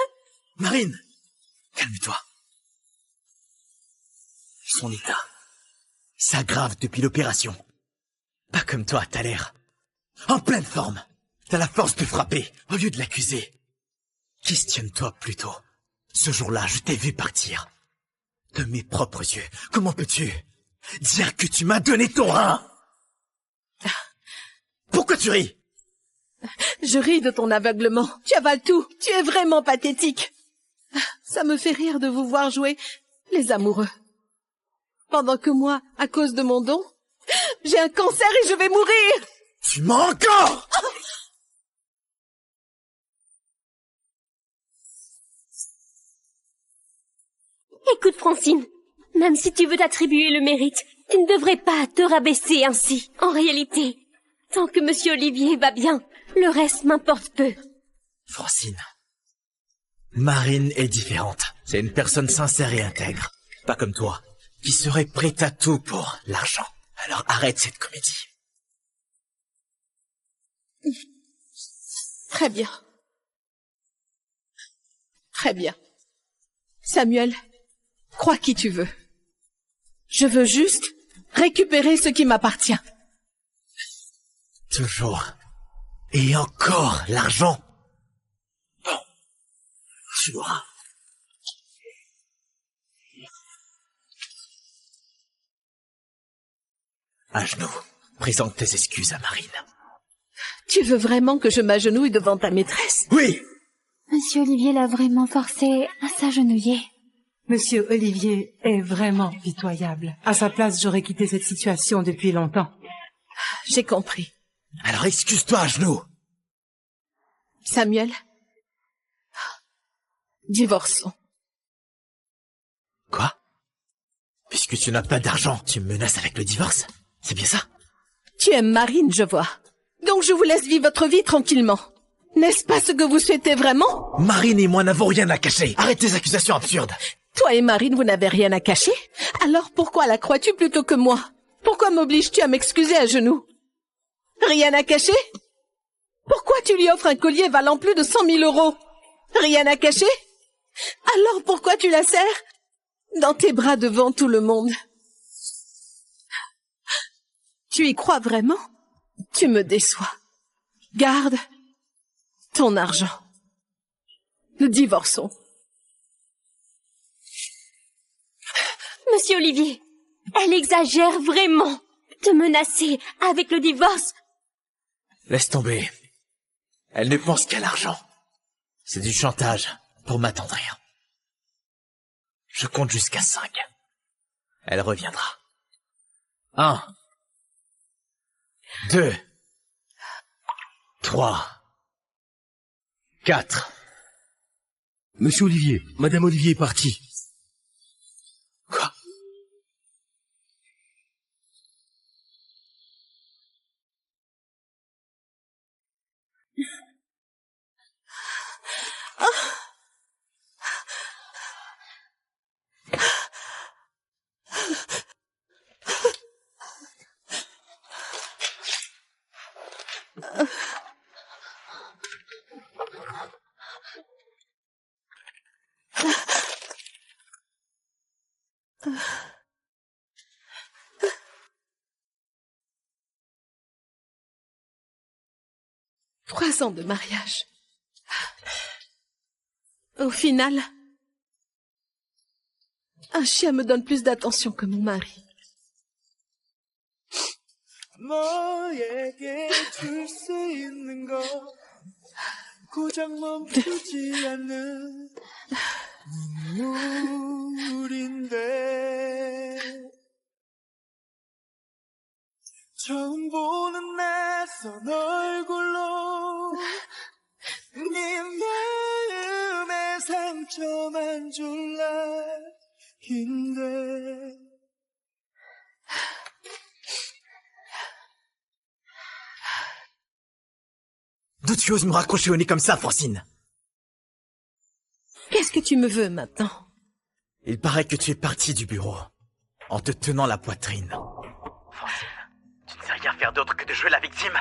Marine, calme-toi. Son état s'aggrave depuis l'opération. Pas comme toi, t'as l'air en pleine forme. T'as la force de frapper au lieu de l'accuser. Questionne-toi plutôt. Ce jour-là, je t'ai vu partir. De mes propres yeux. Comment peux-tu dire que tu m'as donné ton rein? Pourquoi tu ris? Je ris de ton aveuglement. Tu avales tout. Tu es vraiment pathétique. Ça me fait rire de vous voir jouer les amoureux. Pendant que moi, à cause de mon don, j'ai un cancer et je vais mourir. Tu mens encore! Écoute Francine, même si tu veux t'attribuer le mérite, tu ne devrais pas te rabaisser ainsi. En réalité, tant que Monsieur Olivier va bien, le reste m'importe peu. Francine, Marine est différente. C'est une personne sincère et intègre. Pas comme toi, qui serait prête à tout pour l'argent. Alors arrête cette comédie. Très bien. Très bien. Samuel, crois qui tu veux. Je veux juste récupérer ce qui m'appartient. Toujours. Et encore l'argent. Bon. Tu l'auras. À genoux, présente tes excuses à Marine. Tu veux vraiment que je m'agenouille devant ta maîtresse? Oui! Monsieur Olivier l'a vraiment forcé à s'agenouiller. Monsieur Olivier est vraiment pitoyable. À sa place, j'aurais quitté cette situation depuis longtemps. J'ai compris. Alors excuse-toi à genoux. Samuel, divorçons. Quoi? Puisque tu n'as pas d'argent, tu me menaces avec le divorce? C'est bien ça? Tu aimes Marine, je vois. Donc je vous laisse vivre votre vie tranquillement. N'est-ce pas ce que vous souhaitez vraiment? Marine et moi n'avons rien à cacher. Arrête tes accusations absurdes. Toi et Marine, vous n'avez rien à cacher? Alors pourquoi la crois-tu plutôt que moi? Pourquoi m'obliges-tu à m'excuser à genoux? Rien à cacher? Pourquoi tu lui offres un collier valant plus de 100 000 euros? Rien à cacher? Alors pourquoi tu la serres dans tes bras devant tout le monde? Tu y crois vraiment? Tu me déçois. Garde ton argent. Nous divorçons. Monsieur Olivier, elle exagère vraiment. Te menacer avec le divorce. Laisse tomber. Elle ne pense qu'à l'argent. C'est du chantage pour m'attendrir. Je compte jusqu'à 5. Elle reviendra. 1, 2, 3, 4. Monsieur Olivier, Madame Olivier est partie. Quoi? Trois ans de mariage. Au final, un chien me donne plus d'attention que mon mari. 너에게 줄 수 있는 거 고작 멈추지 않는 눈물인데 처음 보는 낯선 얼굴로 네 마음에 상처만 줄 날인데 D'où tu oses me raccrocher au nez comme ça, Francine? Qu'est-ce que tu me veux maintenant? Il paraît que tu es parti du bureau, en te tenant la poitrine. Francine, tu ne sais rien faire d'autre que de jouer la victime.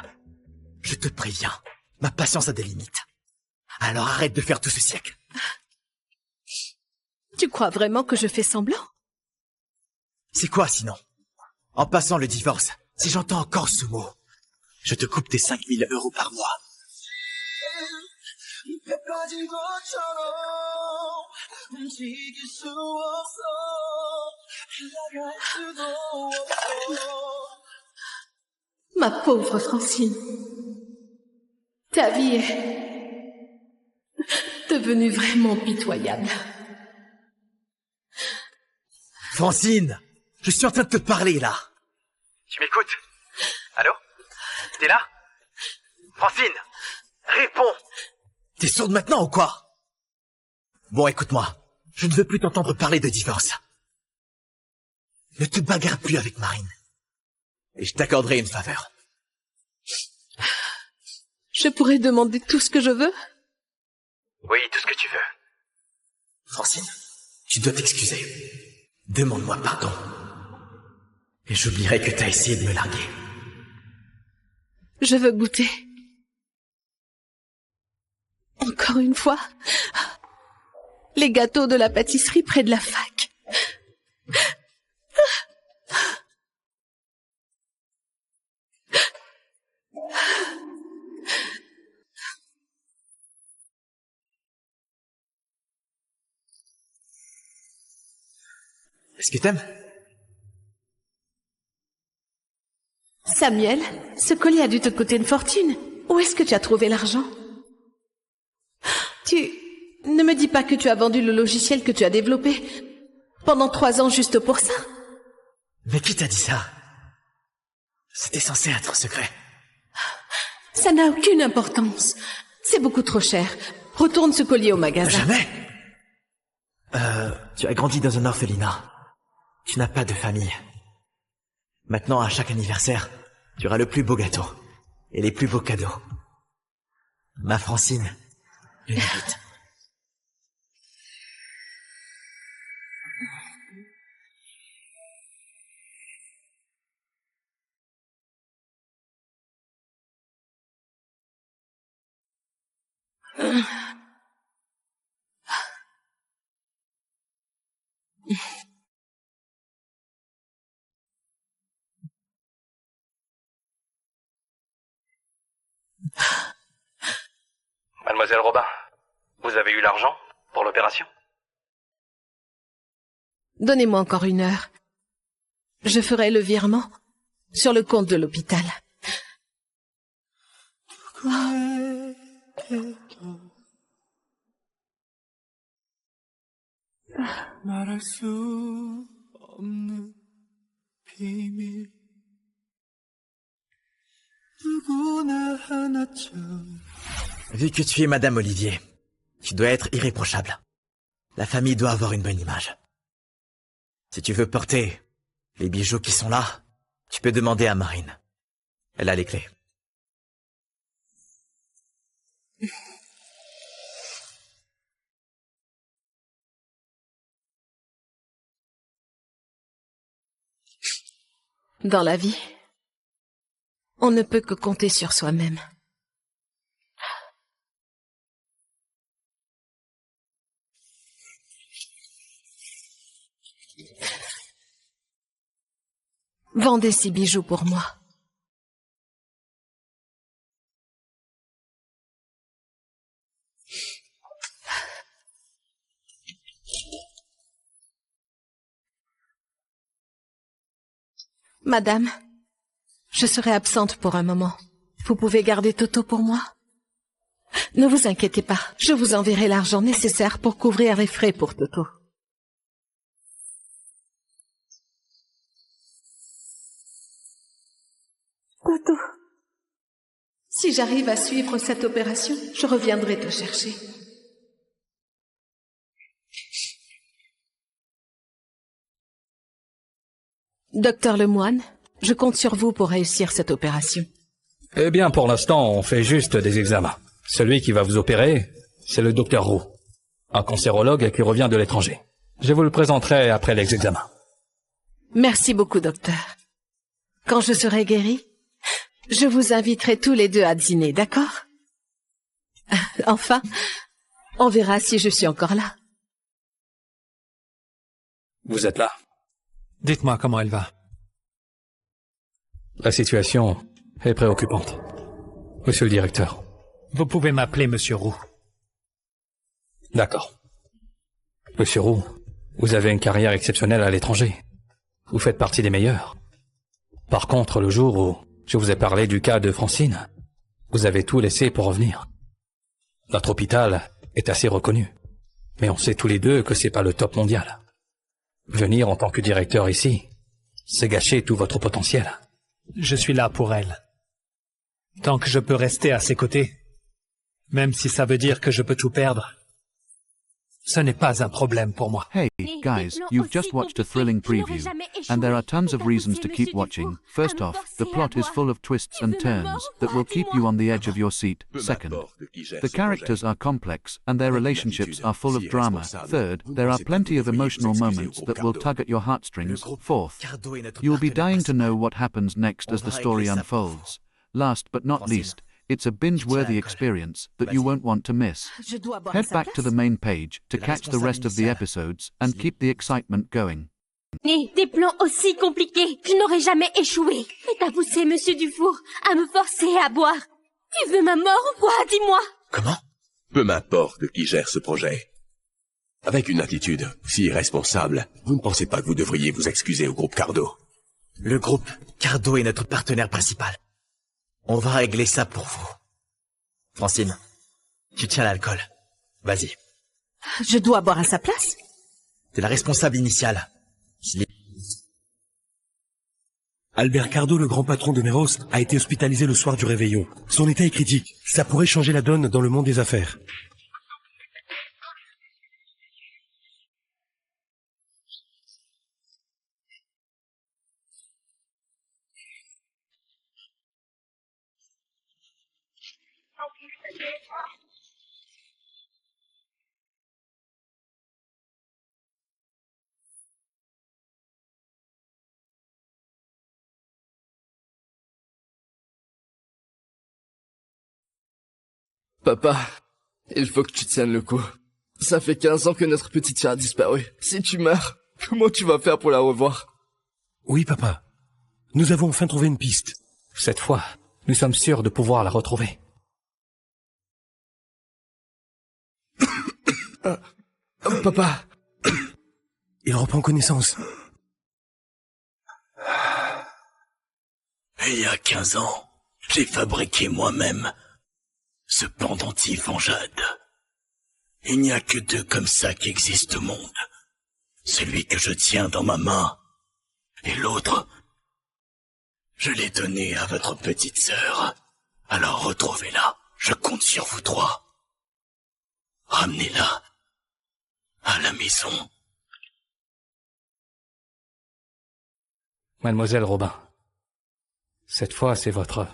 Je te préviens, ma patience a des limites. Alors arrête de faire tout ce siècle. Tu crois vraiment que je fais semblant? C'est quoi sinon? En passant le divorce, si j'entends encore ce mot, je te coupe tes 5 000 € par mois. Ma pauvre Francine, ta vie est devenue vraiment pitoyable. Francine, je suis en train de te parler là. Tu m'écoutes? Allô? T'es là? Francine, réponds! T'es sourde maintenant ou quoi? Bon, écoute-moi, je ne veux plus t'entendre parler de divorce. Ne te bagarre plus avec Marine. Et je t'accorderai une faveur. Je pourrais demander tout ce que je veux? Oui, tout ce que tu veux. Francine, tu dois t'excuser. Demande-moi pardon. Et j'oublierai que t'as essayé de me larguer. Je veux goûter. Encore une fois, les gâteaux de la pâtisserie près de la fac. Est-ce que t'aimes? Samuel, ce collier a dû te coûter une fortune. Où est-ce que tu as trouvé l'argent? Ne me dis pas que tu as vendu le logiciel que tu as développé pendant 3 ans juste pour ça. Mais qui t'a dit ça? C'était censé être secret. Ça n'a aucune importance. C'est beaucoup trop cher. Retourne ce collier au magasin. Jamais. Tu as grandi dans un orphelinat. Tu n'as pas de famille. Maintenant, à chaque anniversaire, tu auras le plus beau gâteau et les plus beaux cadeaux. Ma Francine le mérite. Mademoiselle Robin, vous avez eu l'argent pour l'opération? Donnez-moi encore 1 heure. Je ferai le virement sur le compte de l'hôpital. 말할 수 없는 비밀 누구나 하나쯤. Vu que tu es Madame Olivier, tu dois être irréprochable. La famille doit avoir une bonne image. Si tu veux porter les bijoux qui sont là, tu peux demander à Marine. Elle a les clés. Dans la vie, on ne peut que compter sur soi-même. Vendez ces bijoux pour moi. Madame, je serai absente pour un moment. Vous pouvez garder Toto pour moi? Ne vous inquiétez pas, je vous enverrai l'argent nécessaire pour couvrir les frais pour Toto. Toto, si j'arrive à suivre cette opération, je reviendrai te chercher. Docteur Lemoine, je compte sur vous pour réussir cette opération. Eh bien, pour l'instant, on fait juste des examens. Celui qui va vous opérer, c'est le docteur Roux, un cancérologue qui revient de l'étranger. Je vous le présenterai après les examens. Merci beaucoup, docteur. Quand je serai guérie, je vous inviterai tous les deux à dîner, d'accord? Enfin, on verra si je suis encore là. Vous êtes là? Dites-moi comment elle va. La situation est préoccupante. Monsieur le directeur. Vous pouvez m'appeler Monsieur Roux. D'accord. Monsieur Roux, vous avez une carrière exceptionnelle à l'étranger. Vous faites partie des meilleurs. Par contre, le jour où je vous ai parlé du cas de Francine, vous avez tout laissé pour revenir. Notre hôpital est assez reconnu, mais on sait tous les deux que c'est pas le top mondial. Venir en tant que directeur ici, c'est gâcher tout votre potentiel. Je suis là pour elle. Tant que je peux rester à ses côtés, même si ça veut dire que je peux tout perdre, ce n'est pas un problème pour moi. Hey, guys, you've just watched a thrilling preview, and there are tons of reasons to keep watching. First off, the plot is full of twists and turns that will keep you on the edge of your seat. Second, the characters are complex and their relationships are full of drama. Third, there are plenty of emotional moments that will tug at your heartstrings. Fourth, you'll be dying to know what happens next as the story unfolds. Last but not least, it's a binge-worthy experience that you won't want to miss. Head back to the main page to catch the rest of the episodes and keep the excitement going. Des plans aussi compliqués, je n'aurais jamais échoué. Et t'as poussé Monsieur Dufour à me forcer à boire. Tu veux ma mort ou quoi, dis-moi? Comment? Peu m'importe qui gère ce projet. Avec une attitude si irresponsable, vous ne pensez pas que vous devriez vous excuser au groupe Cardo? Le groupe Cardo est notre partenaire principal. On va régler ça pour vous. Francine, tu tiens l'alcool. Vas-y. Je dois boire à sa place? T'es la responsable initiale. Albert Cardo, le grand patron de Neros, a été hospitalisé le soir du réveillon. Son état est critique. Ça pourrait changer la donne dans le monde des affaires. Papa, il faut que tu tiennes le coup. Ça fait 15 ans que notre petite fille a disparu. Si tu meurs, comment tu vas faire pour la revoir? Oui, papa. Nous avons enfin trouvé une piste. Cette fois, nous sommes sûrs de pouvoir la retrouver. Papa. Il reprend connaissance. Il y a 15 ans, j'ai fabriqué moi-même ce pendentif en jade. Il n'y a que 2 comme ça qui existent au monde. celui que je tiens dans ma main, et l'autre, je l'ai donné à votre petite sœur. Alors retrouvez-la, je compte sur vous trois. Ramenez-la à la maison. Mademoiselle Robin, cette fois c'est votre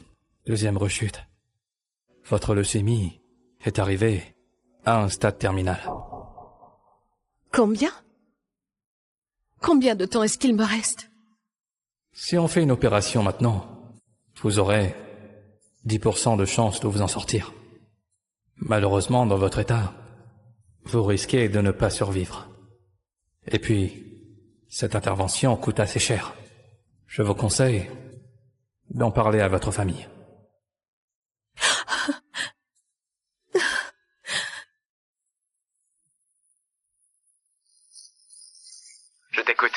deuxième rechute. Votre leucémie est arrivée à un stade terminal. Combien? Combien de temps est-ce qu'il me reste? Si on fait une opération maintenant, vous aurez 10% de chance de vous en sortir. Malheureusement, dans votre état, vous risquez de ne pas survivre. Et puis, cette intervention coûte assez cher. Je vous conseille d'en parler à votre famille. Je t'écoute.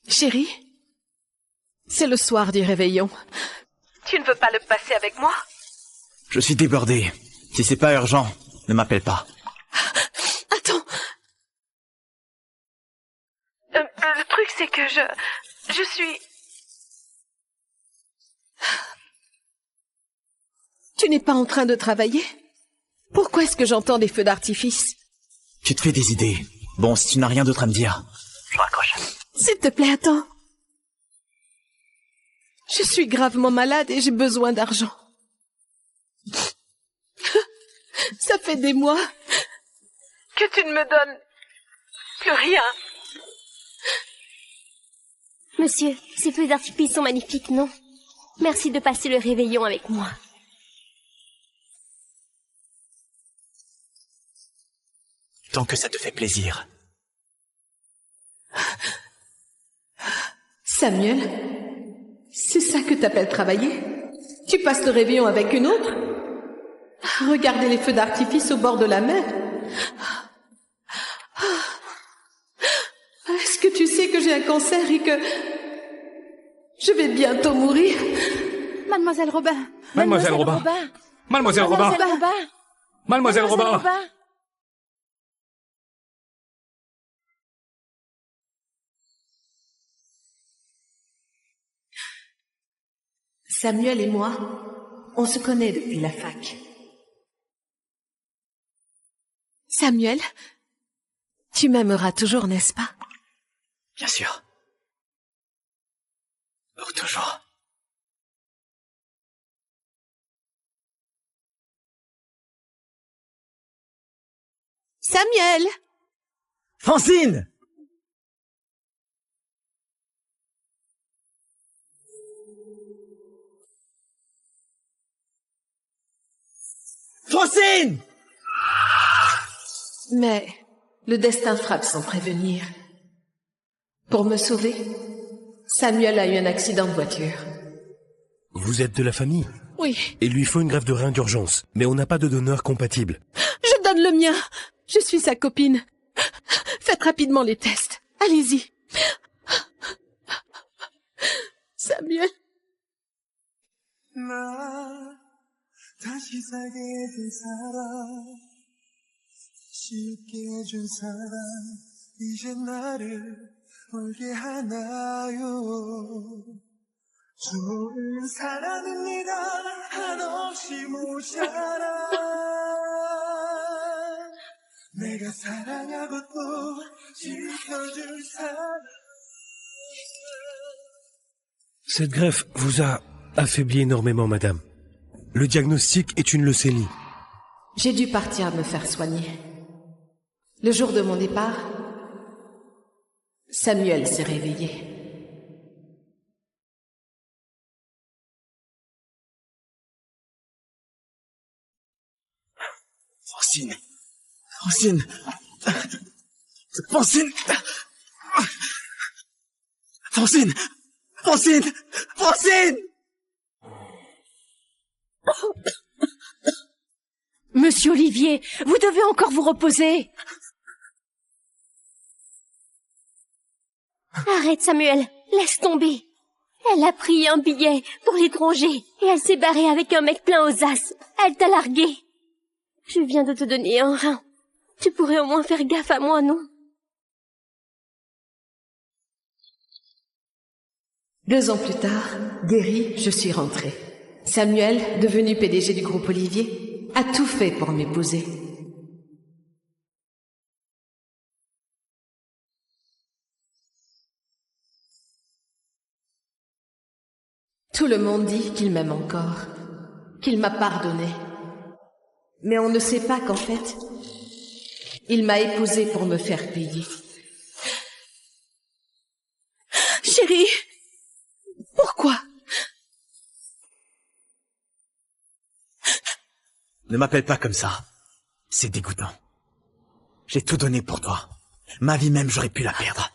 Chérie, c'est le soir du réveillon. Tu ne veux pas le passer avec moi? Je suis débordé. Si c'est pas urgent, ne m'appelle pas. Attends. Le truc, c'est que je suis... Tu n'es pas en train de travailler? Pourquoi est-ce que j'entends des feux d'artifice? Tu te fais des idées. Bon, si tu n'as rien d'autre à me dire, je raccroche. S'il te plaît, attends. Je suis gravement malade et j'ai besoin d'argent. Ça fait des mois que tu ne me donnes plus rien. Monsieur, ces feux d'artifice sont magnifiques, non? Merci de passer le réveillon avec moi. Tant que ça te fait plaisir. Samuel, c'est ça que t'appelles travailler? Tu passes le réveillon avec une autre? Regardez les feux d'artifice au bord de la mer. Est-ce que tu sais que j'ai un cancer et que je vais bientôt mourir? Mademoiselle Robin. Mademoiselle Robin. Mademoiselle Robin. Mademoiselle Robin. Samuel et moi, on se connaît depuis la fac. Samuel, tu m'aimeras toujours, n'est-ce pas? Bien sûr. Pour toujours. Samuel! Francine! Francine! Mais le destin frappe sans prévenir. Pour me sauver, Samuel a eu un accident de voiture. Vous êtes de la famille? Oui. Il lui faut une greffe de rein d'urgence, mais on n'a pas de donneur compatible. Je donne le mien. Je suis sa copine. Faites rapidement les tests. Allez-y. Samuel. 다시 살게 해준 사람 쉽게 해준 사람 이제 나를 울게 하나요 좋은 사람입니다 한없이 모자라 내가 사랑하고 또 지켜줄 사람. Cette greffe vous a affaibli énormément, madame. Le diagnostic est une leucémie. J'ai dû partir me faire soigner. Le jour de mon départ, Samuel s'est réveillé. Francine. Francine. Francine. Francine. Francine. Francine. Monsieur Olivier, vous devez encore vous reposer. Arrête, Samuel. Laisse tomber. Elle a pris un billet pour l'étranger et elle s'est barrée avec un mec plein aux as. Elle t'a largué. Je viens de te donner un rein. Tu pourrais au moins faire gaffe à moi, non? 2 ans plus tard, guéri, je suis rentrée. Samuel, devenu PDG du groupe Olivier, a tout fait pour m'épouser. Tout le monde dit qu'il m'aime encore, qu'il m'a pardonné. Mais on ne sait pas qu'en fait, il m'a épousée pour me faire payer. Chérie, pourquoi? Ne m'appelle pas comme ça. C'est dégoûtant. J'ai tout donné pour toi. Ma vie même, j'aurais pu la perdre.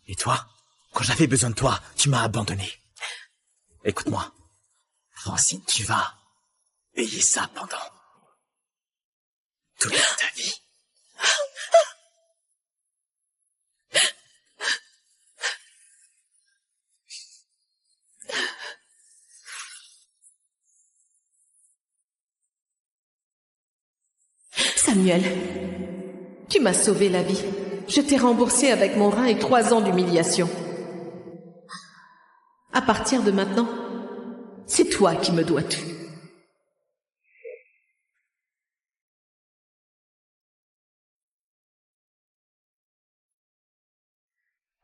Et toi, quand j'avais besoin de toi, tu m'as abandonné. Écoute-moi. Francine, tu vas payer ça pendant toute ta vie. Samuel, tu m'as sauvé la vie. Je t'ai remboursé avec mon rein et 3 ans d'humiliation. À partir de maintenant, c'est toi qui me dois tout.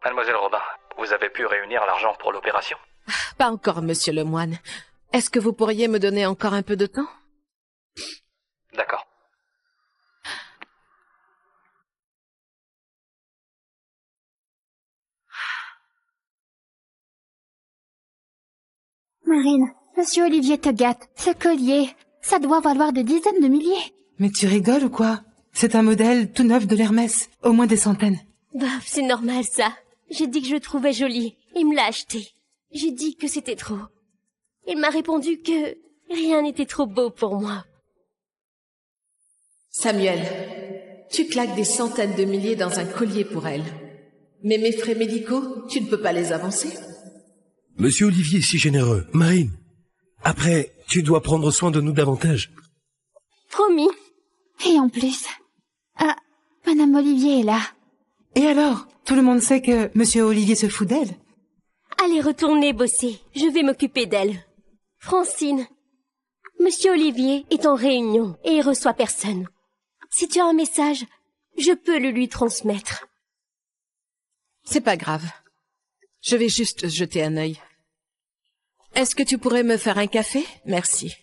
Mademoiselle Robin, vous avez pu réunir l'argent pour l'opération? Pas encore, monsieur le moine. Est-ce que vous pourriez me donner encore un peu de temps? D'accord. Marine, Monsieur Olivier te gâte. Ce collier, ça doit valoir des dizaines de milliers. Mais tu rigoles ou quoi? C'est un modèle tout neuf de l'Hermès. Au moins des centaines. Bah, c'est normal ça. J'ai dit que je le trouvais joli. Il me l'a acheté. J'ai dit que c'était trop. Il m'a répondu que rien n'était trop beau pour moi. Samuel, tu claques des centaines de milliers dans un collier pour elle. Mais mes frais médicaux, tu ne peux pas les avancer? Monsieur Olivier est si généreux. Marine, après, tu dois prendre soin de nous davantage. Promis. Et en plus... Ah, Madame Olivier est là. Et alors? Tout le monde sait que Monsieur Olivier se fout d'elle? Allez, retournez bosser. Je vais m'occuper d'elle. Francine, Monsieur Olivier est en réunion et il reçoit personne. Si tu as un message, je peux le lui transmettre. C'est pas grave. Je vais juste jeter un œil. Est-ce que tu pourrais me faire un café? Merci.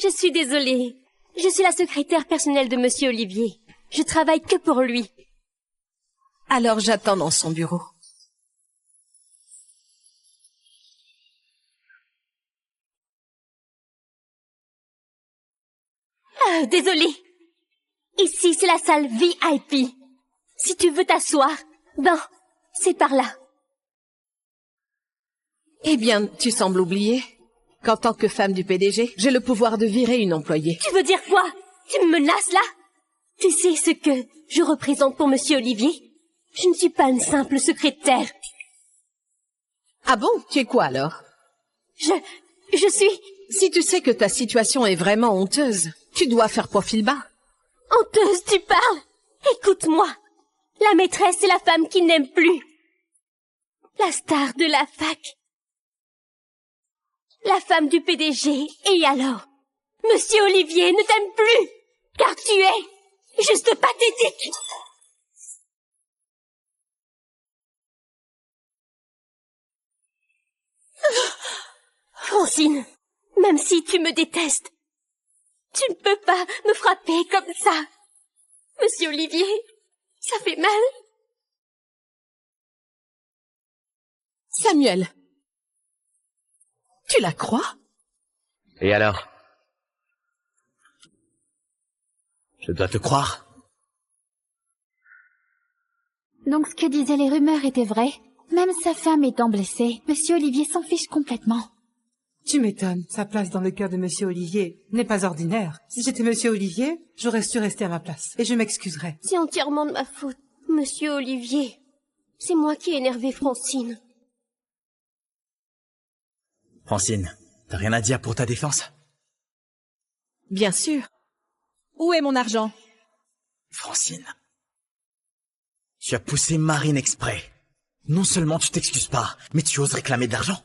Je suis désolée. Je suis la secrétaire personnelle de Monsieur Olivier. Je travaille que pour lui. Alors j'attends dans son bureau. Ah, désolée. Ici, c'est la salle VIP. Si tu veux t'asseoir, ben, c'est par là. Eh bien, tu sembles oublier qu'en tant que femme du PDG, j'ai le pouvoir de virer une employée. Tu veux dire quoi? Tu me menaces là? Tu sais ce que je représente pour Monsieur Olivier? Je ne suis pas une simple secrétaire. Ah bon? Tu es quoi alors? Je suis... Si tu sais que ta situation est vraiment honteuse, tu dois faire profil bas. Honteuse, tu parles? Écoute-moi. La maîtresse, c'est la femme qui n'aime plus. La star de la fac. La femme du PDG. Et alors? Monsieur Olivier ne t'aime plus, car tu es juste pathétique. Francine, même si tu me détestes, tu ne peux pas me frapper comme ça. Monsieur Olivier, ça fait mal. Samuel, tu la crois? Et alors? Je dois te croire. Donc ce que disaient les rumeurs était vrai. Même sa femme étant blessée, Monsieur Olivier s'en fiche complètement. Tu m'étonnes, sa place dans le cœur de Monsieur Olivier n'est pas ordinaire. Si j'étais Monsieur Olivier, j'aurais su rester à ma place. Et je m'excuserais. C'est entièrement de ma faute, Monsieur Olivier. C'est moi qui ai énervé Francine. Francine, t'as rien à dire pour ta défense? Bien sûr. Où est mon argent? Francine, tu as poussé Marine exprès. Non seulement tu t'excuses pas, mais tu oses réclamer de l'argent.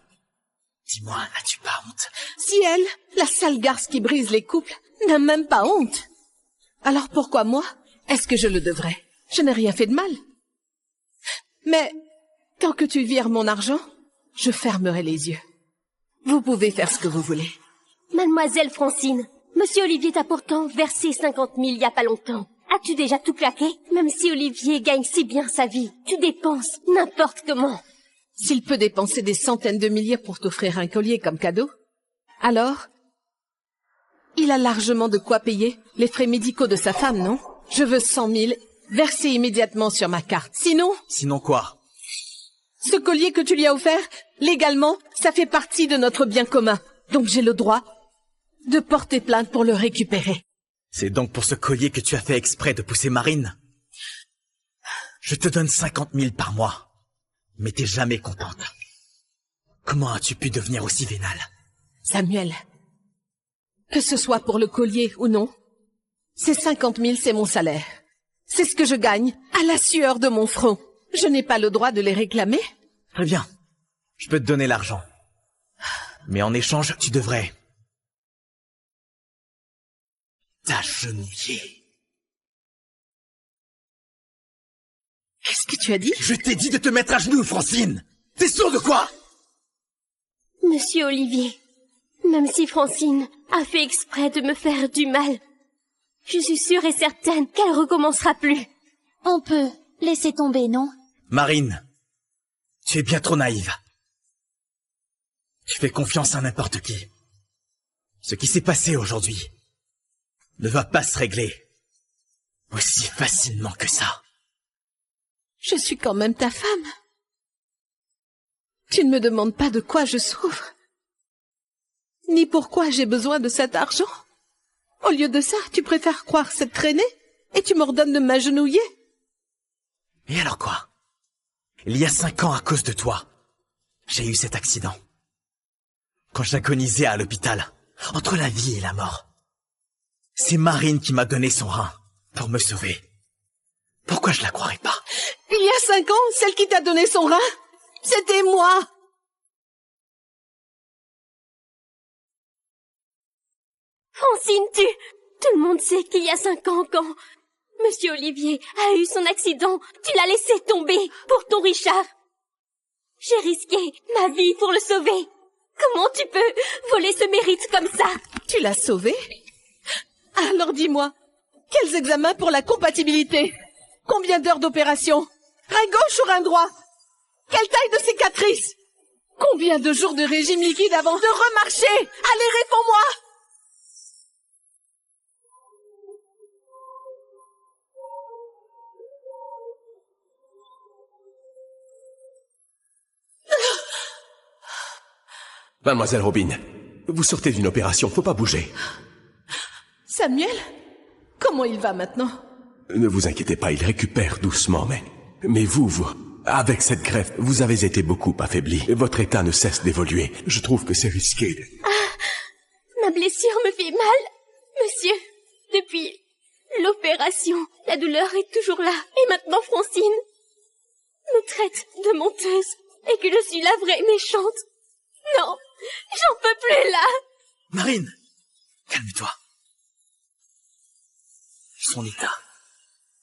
Dis-moi, n'as-tu pas honte? Si elle, la sale garce qui brise les couples, n'a même pas honte, alors pourquoi moi? Est-ce que je le devrais? Je n'ai rien fait de mal. Mais, tant que tu vires mon argent, je fermerai les yeux. Vous pouvez faire ce que vous voulez. Mademoiselle Francine, Monsieur Olivier t'a pourtant versé 50 000 il y a pas longtemps. As-tu déjà tout claqué? Même si Olivier gagne si bien sa vie, tu dépenses n'importe comment. S'il peut dépenser des centaines de milliers pour t'offrir un collier comme cadeau, alors, il a largement de quoi payer les frais médicaux de sa femme, non? Je veux 100 000 versés immédiatement sur ma carte. Sinon... Sinon quoi? Ce collier que tu lui as offert, légalement, ça fait partie de notre bien commun. Donc j'ai le droit de porter plainte pour le récupérer. C'est donc pour ce collier que tu as fait exprès de pousser Marine? Je te donne 50 000 par mois, mais t'es jamais contente. Comment as-tu pu devenir aussi vénale? Samuel, que ce soit pour le collier ou non, ces 50 000, c'est mon salaire. C'est ce que je gagne à la sueur de mon front. Je n'ai pas le droit de les réclamer? Très bien. Je peux te donner l'argent. Mais en échange, tu devrais... t'agenouiller. Qu'est-ce que tu as dit? Je t'ai dit de te mettre à genoux, Francine! T'es sourd de quoi? Monsieur Olivier, même si Francine a fait exprès de me faire du mal, je suis sûre et certaine qu'elle recommencera plus. On peut laisser tomber, non? Marine, tu es bien trop naïve. Tu fais confiance à n'importe qui. Ce qui s'est passé aujourd'hui ne va pas se régler aussi facilement que ça. Je suis quand même ta femme. Tu ne me demandes pas de quoi je souffre, ni pourquoi j'ai besoin de cet argent. Au lieu de ça, tu préfères croire cette traînée et tu m'ordonnes de m'agenouiller. Et alors quoi? Il y a 5 ans, à cause de toi, j'ai eu cet accident. Quand j'agonisais à l'hôpital, entre la vie et la mort. C'est Marine qui m'a donné son rein pour me sauver. Pourquoi je la croirais pas? Il y a 5 ans, celle qui t'a donné son rein, c'était moi. Francine, tout le monde sait qu'il y a 5 ans quand Monsieur Olivier a eu son accident, tu l'as laissé tomber pour ton Richard. J'ai risqué ma vie pour le sauver. Comment tu peux voler ce mérite comme ça? Tu l'as sauvé? Alors dis-moi, quels examens pour la compatibilité? Combien d'heures d'opération? Rein gauche ou rein droit? Quelle taille de cicatrice? Combien de jours de régime liquide avant de remarcher? Allez, réponds-moi! Mademoiselle Robin, vous sortez d'une opération, faut pas bouger. Samuel, comment il va maintenant? Ne vous inquiétez pas, il récupère doucement, mais vous, avec cette greffe, vous avez été beaucoup affaibli. Votre état ne cesse d'évoluer. Je trouve que c'est risqué. Ma blessure me fait mal, monsieur. Depuis l'opération, la douleur est toujours là. Et maintenant Francine me traite de menteuse et que je suis la vraie méchante. Non, j'en peux plus là. Marine, calme-toi. Son état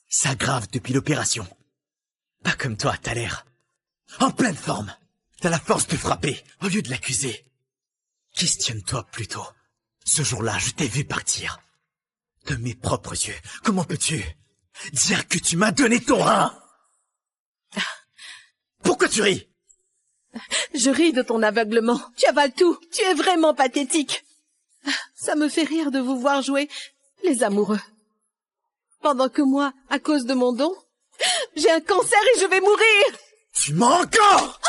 s'aggrave depuis l'opération. Pas comme toi, t'as l'air en pleine forme. T'as la force de frapper au lieu de l'accuser. Questionne-toi plutôt. Ce jour-là, je t'ai vu partir. De mes propres yeux. Comment peux-tu dire que tu m'as donné ton rein? Pourquoi tu ris? Je ris de ton aveuglement. Tu avales tout. Tu es vraiment pathétique. Ça me fait rire de vous voir jouer les amoureux. Pendant que moi, à cause de mon don, j'ai un cancer et je vais mourir. Tu mens encore!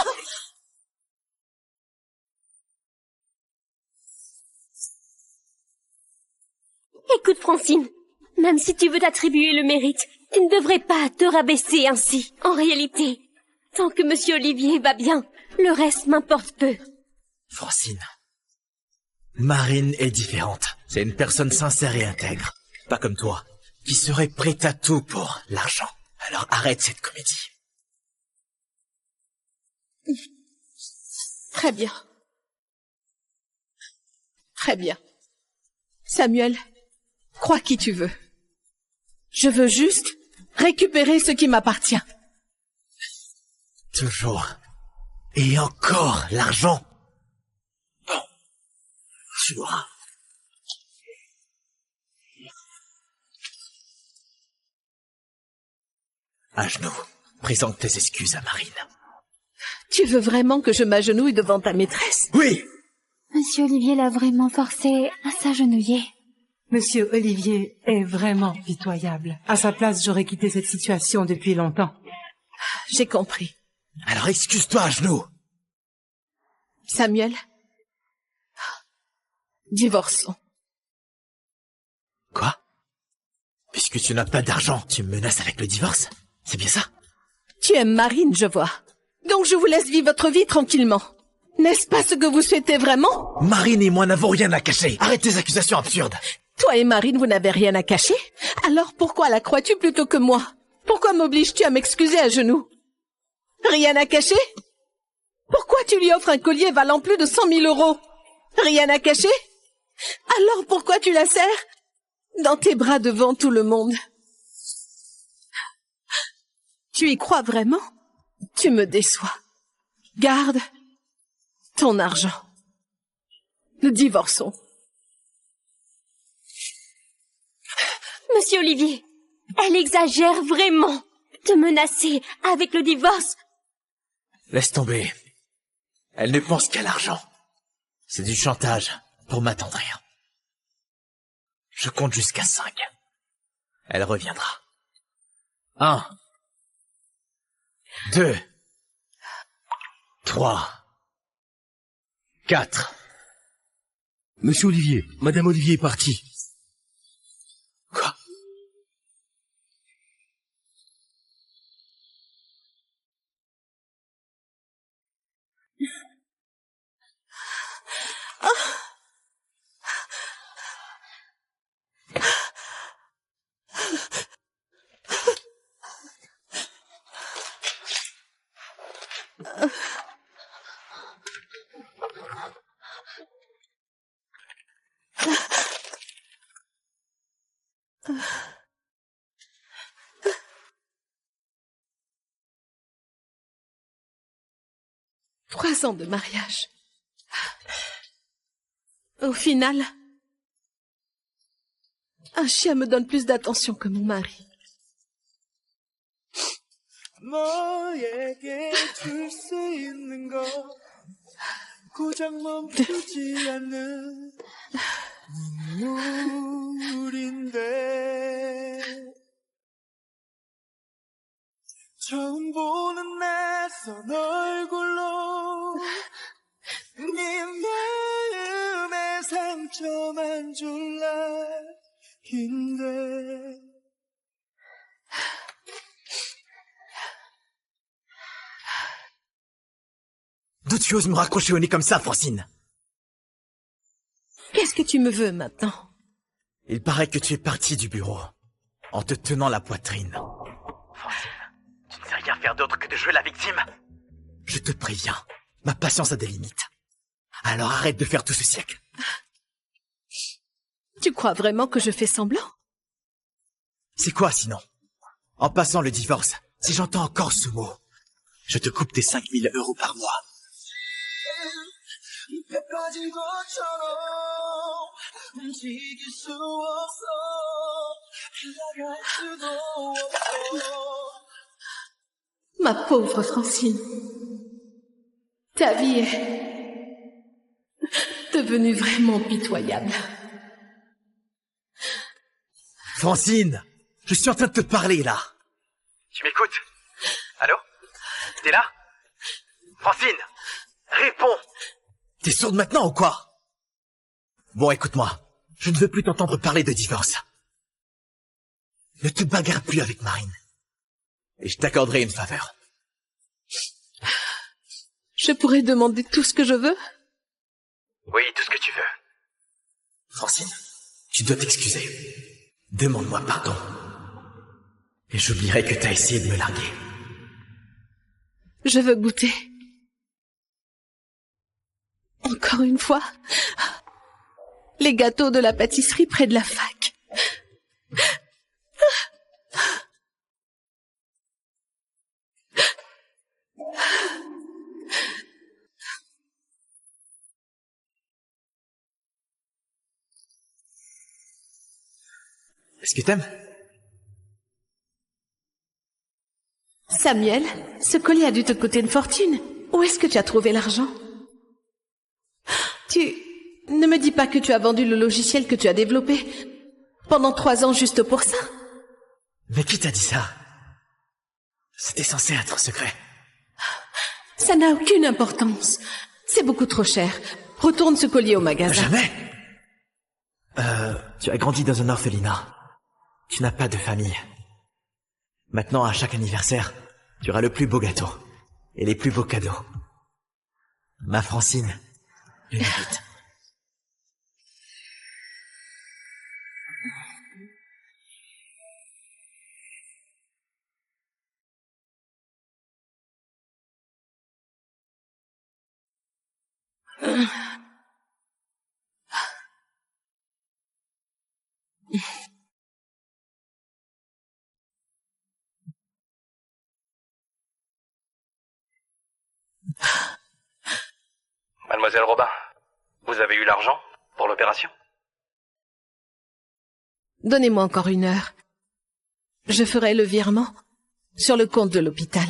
Écoute Francine, même si tu veux t'attribuer le mérite, tu ne devrais pas te rabaisser ainsi. En réalité, tant que Monsieur Olivier va bien, le reste m'importe peu. Francine, Marine est différente. C'est une personne sincère et intègre. Pas comme toi, qui serait prête à tout pour l'argent. Alors arrête cette comédie. Très bien. Très bien. Samuel, crois qui tu veux. Je veux juste récupérer ce qui m'appartient. Toujours. Et encore l'argent. Bon. Tu l'auras. À genoux. Présente tes excuses à Marine. Tu veux vraiment que je m'agenouille devant ta maîtresse? Oui! Monsieur Olivier l'a vraiment forcé à s'agenouiller. Monsieur Olivier est vraiment pitoyable. À sa place, j'aurais quitté cette situation depuis longtemps. J'ai compris. Alors excuse-toi à genoux. Samuel, divorçons. Quoi? Puisque tu n'as pas d'argent, tu me menaces avec le divorce? C'est bien ça? Tu aimes Marine, je vois. Donc je vous laisse vivre votre vie tranquillement. N'est-ce pas ce que vous souhaitez vraiment? Marine et moi n'avons rien à cacher. Arrête tes accusations absurdes. Toi et Marine, vous n'avez rien à cacher? Alors pourquoi la crois-tu plutôt que moi? Pourquoi m'obliges-tu à m'excuser à genoux? Rien à cacher? Pourquoi tu lui offres un collier valant plus de 100 000 euros? Rien à cacher? Alors pourquoi tu la serres dans tes bras devant tout le monde? Tu y crois vraiment? Tu me déçois. Garde ton argent. Nous divorçons. Monsieur Olivier, elle exagère vraiment de menacer avec le divorce. Laisse tomber. Elle ne pense qu'à l'argent. C'est du chantage pour m'attendrir. Je compte jusqu'à 5. Elle reviendra. 1, 2, 3, 4. Monsieur Olivier, Madame Olivier est partie. Quoi? Trois ans de mariage. Au final, un chien me donne plus d'attention que mon mari. 너에게 줄 수 있는 거 고작 멈추지 않는 눈물인데 처음 보는 낯선 얼굴로 네 마음에 상처만 줄 나인데 D'où tu oses me raccrocher au nez comme ça, Francine? Qu'est-ce que tu me veux maintenant? Il paraît que tu es parti du bureau en te tenant la poitrine. Francine, tu ne sais rien faire d'autre que de jouer la victime. Je te préviens, ma patience a des limites. Alors arrête de faire tout ce siècle. Tu crois vraiment que je fais semblant? C'est quoi sinon? En passant le divorce, si j'entends encore ce mot, je te coupe tes 5 000 euros par mois. Ma pauvre Francine, ta vie est devenue vraiment pitoyable. Francine, je suis en train de te parler là. Tu m'écoutes? Allô? T'es là? Francine, réponds! T'es sourde maintenant ou quoi? Bon, écoute-moi. Je ne veux plus t'entendre parler de divorce. Ne te bagarre plus avec Marine. Et je t'accorderai une faveur. Je pourrais demander tout ce que je veux? Oui, tout ce que tu veux. Francine, tu dois t'excuser. Demande-moi pardon. Et j'oublierai que t'as essayé de me larguer. Je veux goûter Encore une fois. Les gâteaux de la pâtisserie près de la fac. Est-ce que t'aimes? Samuel, ce collier a dû te coûter une fortune. Où est-ce que tu as trouvé l'argent? Ne me dis pas que tu as vendu le logiciel que tu as développé pendant 3 ans juste pour ça. Mais qui t'a dit ça? C'était censé être secret. Ça n'a aucune importance. C'est beaucoup trop cher. Retourne ce collier au magasin. Jamais. Tu as grandi dans un orphelinat. Tu n'as pas de famille. Maintenant, à chaque anniversaire, tu auras le plus beau gâteau et les plus beaux cadeaux. Ma Francine, une bite. Mademoiselle Robin, vous avez eu l'argent pour l'opération? Donnez-moi encore 1 heure. Je ferai le virement sur le compte de l'hôpital.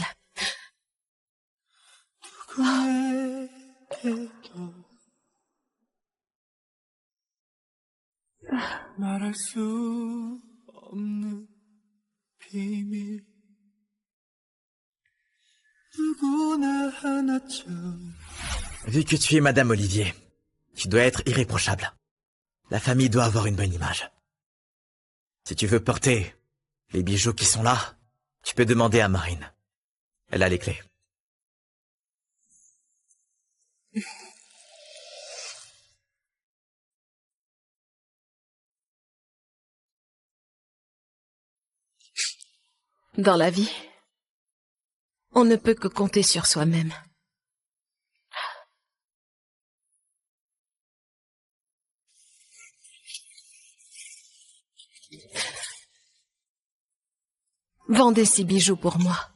말할 수 없는 비밀 누구나 하나쯤. Vu que tu es Madame Olivier, tu dois être irréprochable. La famille doit avoir une bonne image. Si tu veux porter les bijoux qui sont là, tu peux demander à Marine. Elle a les clés. Dans la vie, on ne peut que compter sur soi-même. Vendez ces bijoux pour moi.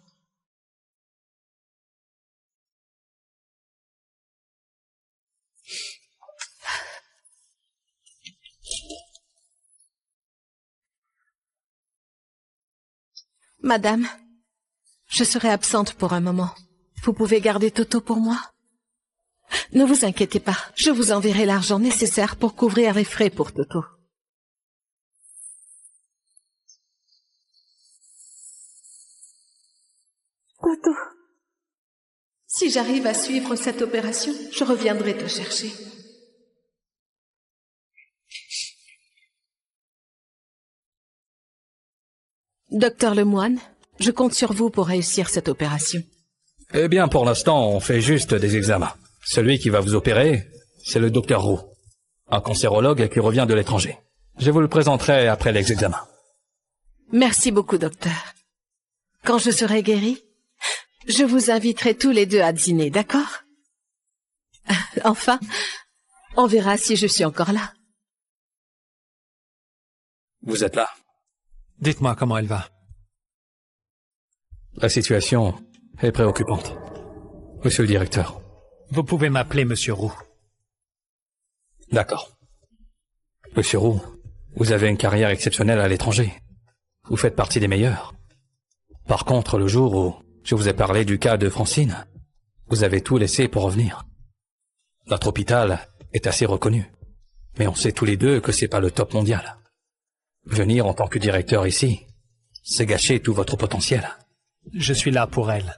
Madame, je serai absente pour un moment. Vous pouvez garder Toto pour moi? Ne vous inquiétez pas, je vous enverrai l'argent nécessaire pour couvrir les frais pour Toto. Toto, si j'arrive à suivre cette opération, je reviendrai te chercher. Docteur Lemoine, je compte sur vous pour réussir cette opération. Eh bien, pour l'instant, on fait juste des examens. Celui qui va vous opérer, c'est le docteur Roux, un cancérologue qui revient de l'étranger. Je vous le présenterai après les examens. Merci beaucoup, docteur. Quand je serai guérie, je vous inviterai tous les 2 à dîner, d'accord? Enfin, on verra si je suis encore là. Vous êtes là? Dites-moi comment elle va. La situation est préoccupante. Monsieur le directeur. Vous pouvez m'appeler Monsieur Roux. D'accord. Monsieur Roux, vous avez une carrière exceptionnelle à l'étranger. Vous faites partie des meilleurs. Par contre, le jour où je vous ai parlé du cas de Francine, vous avez tout laissé pour revenir. Notre hôpital est assez reconnu, mais on sait tous les 2 que c'est pas le top mondial. Venir en tant que directeur ici, c'est gâcher tout votre potentiel. Je suis là pour elle.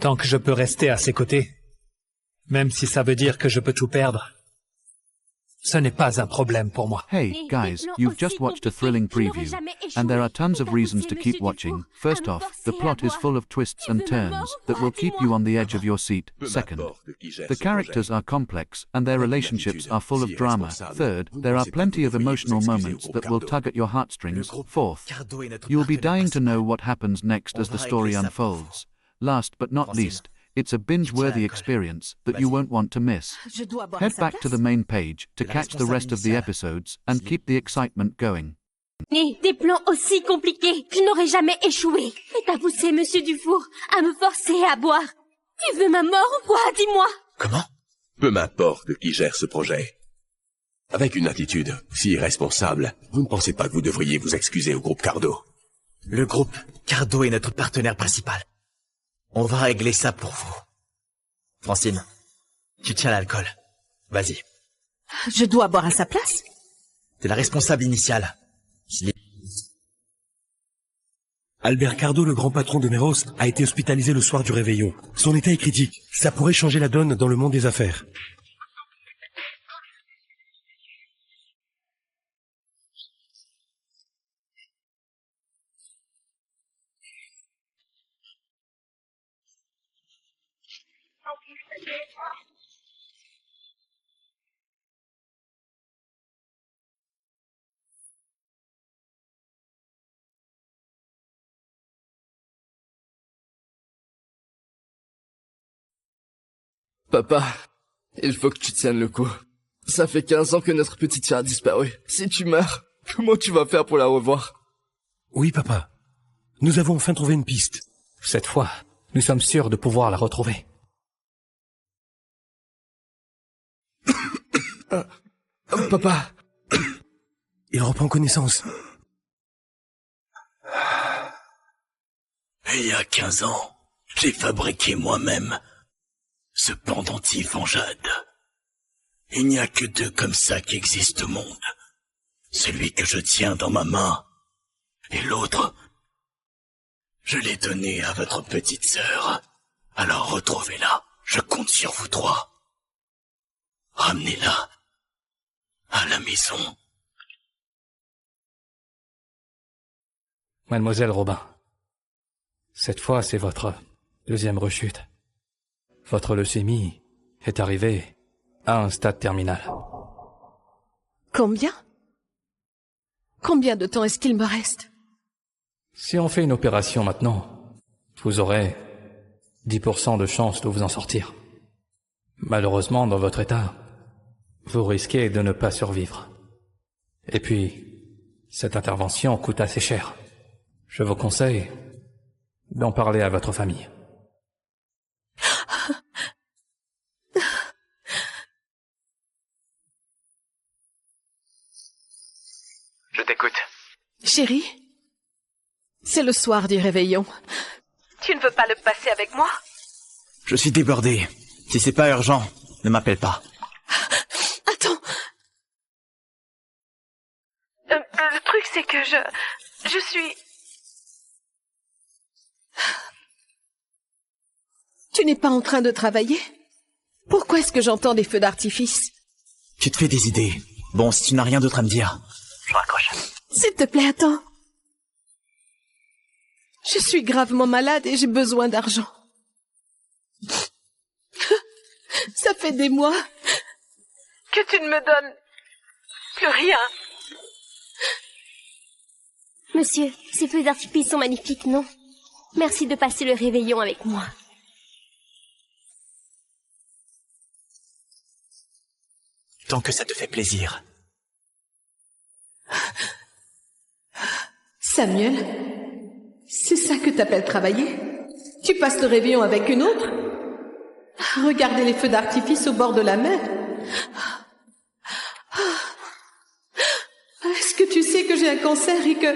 Tant que je peux rester à ses côtés, même si ça veut dire que je peux tout perdre, ce n'est pas un problème pour moi. Hey, guys, you've just watched a thrilling preview, and there are tons of reasons to keep watching. First off, the plot is full of twists and turns that will keep you on the edge of your seat. Second, the characters are complex and their relationships are full of drama. Third, there are plenty of emotional moments that will tug at your heartstrings. Fourth, you'll be dying to know what happens next as the story unfolds. Last but not least, It's a binge-worthy experience that you won't want to miss. Je dois boire à Head sa back to place. the main page to La catch the rest of the responsable episodes and keep the excitement going. Et des plans aussi compliqués, je n'aurais jamais échoué. Et t'as poussé Monsieur Dufour à me forcer à boire. Tu veux ma mort ou quoi, dis-moi? Comment? Peu m'importe qui gère ce projet. Avec une attitude si irresponsable, vous ne pensez pas que vous devriez vous excuser au groupe Cardo? Le groupe Cardo est notre partenaire principal. On va régler ça pour vous. Francine, tu tiens l'alcool. Vas-y. Je dois boire à sa place? T'es la responsable initiale. Albert Cardo, le grand patron de Meros, a été hospitalisé le soir du réveillon. Son état est critique. Ça pourrait changer la donne dans le monde des affaires. Papa, il faut que tu tiennes le coup. Ça fait 15 ans que notre petite fille a disparu. Si tu meurs, comment tu vas faire pour la revoir? Oui, papa. Nous avons enfin trouvé une piste. Cette fois, nous sommes sûrs de pouvoir la retrouver. Papa. Il reprend connaissance. Il y a 15 ans, j'ai fabriqué moi-même ce pendentif en jade. Il n'y a que deux comme ça qui existent au monde. Celui que je tiens dans ma main et l'autre, je l'ai donné à votre petite sœur. Alors retrouvez-la. Je compte sur vous trois. Ramenez-la à la maison. Mademoiselle Robin, cette fois c'est votre deuxième rechute. Votre leucémie est arrivée à un stade terminal. Combien? Combien de temps est-ce qu'il me reste? Si on fait une opération maintenant, vous aurez 10% de chance de vous en sortir. Malheureusement, dans votre état, vous risquez de ne pas survivre. Et puis, cette intervention coûte assez cher. Je vous conseille d'en parler à votre famille. Je t'écoute. Chérie, c'est le soir du réveillon. Tu ne veux pas le passer avec moi? Je suis débordé. Si c'est pas urgent, ne m'appelle pas. Attends. Le truc, c'est que je suis... Tu n'es pas en train de travailler? Pourquoi est-ce que j'entends des feux d'artifice? Tu te fais des idées. Bon, si tu n'as rien d'autre à me dire, je raccroche. S'il te plaît, attends. Je suis gravement malade et j'ai besoin d'argent. Ça fait des mois que tu ne me donnes plus rien. Monsieur, ces feux d'artifice sont magnifiques, non? Merci de passer le réveillon avec moi. Tant que ça te fait plaisir. Samuel, c'est ça que t'appelles travailler? Tu passes le réveillon avec une autre? Regardez les feux d'artifice au bord de la mer. Est-ce que tu sais que j'ai un cancer et que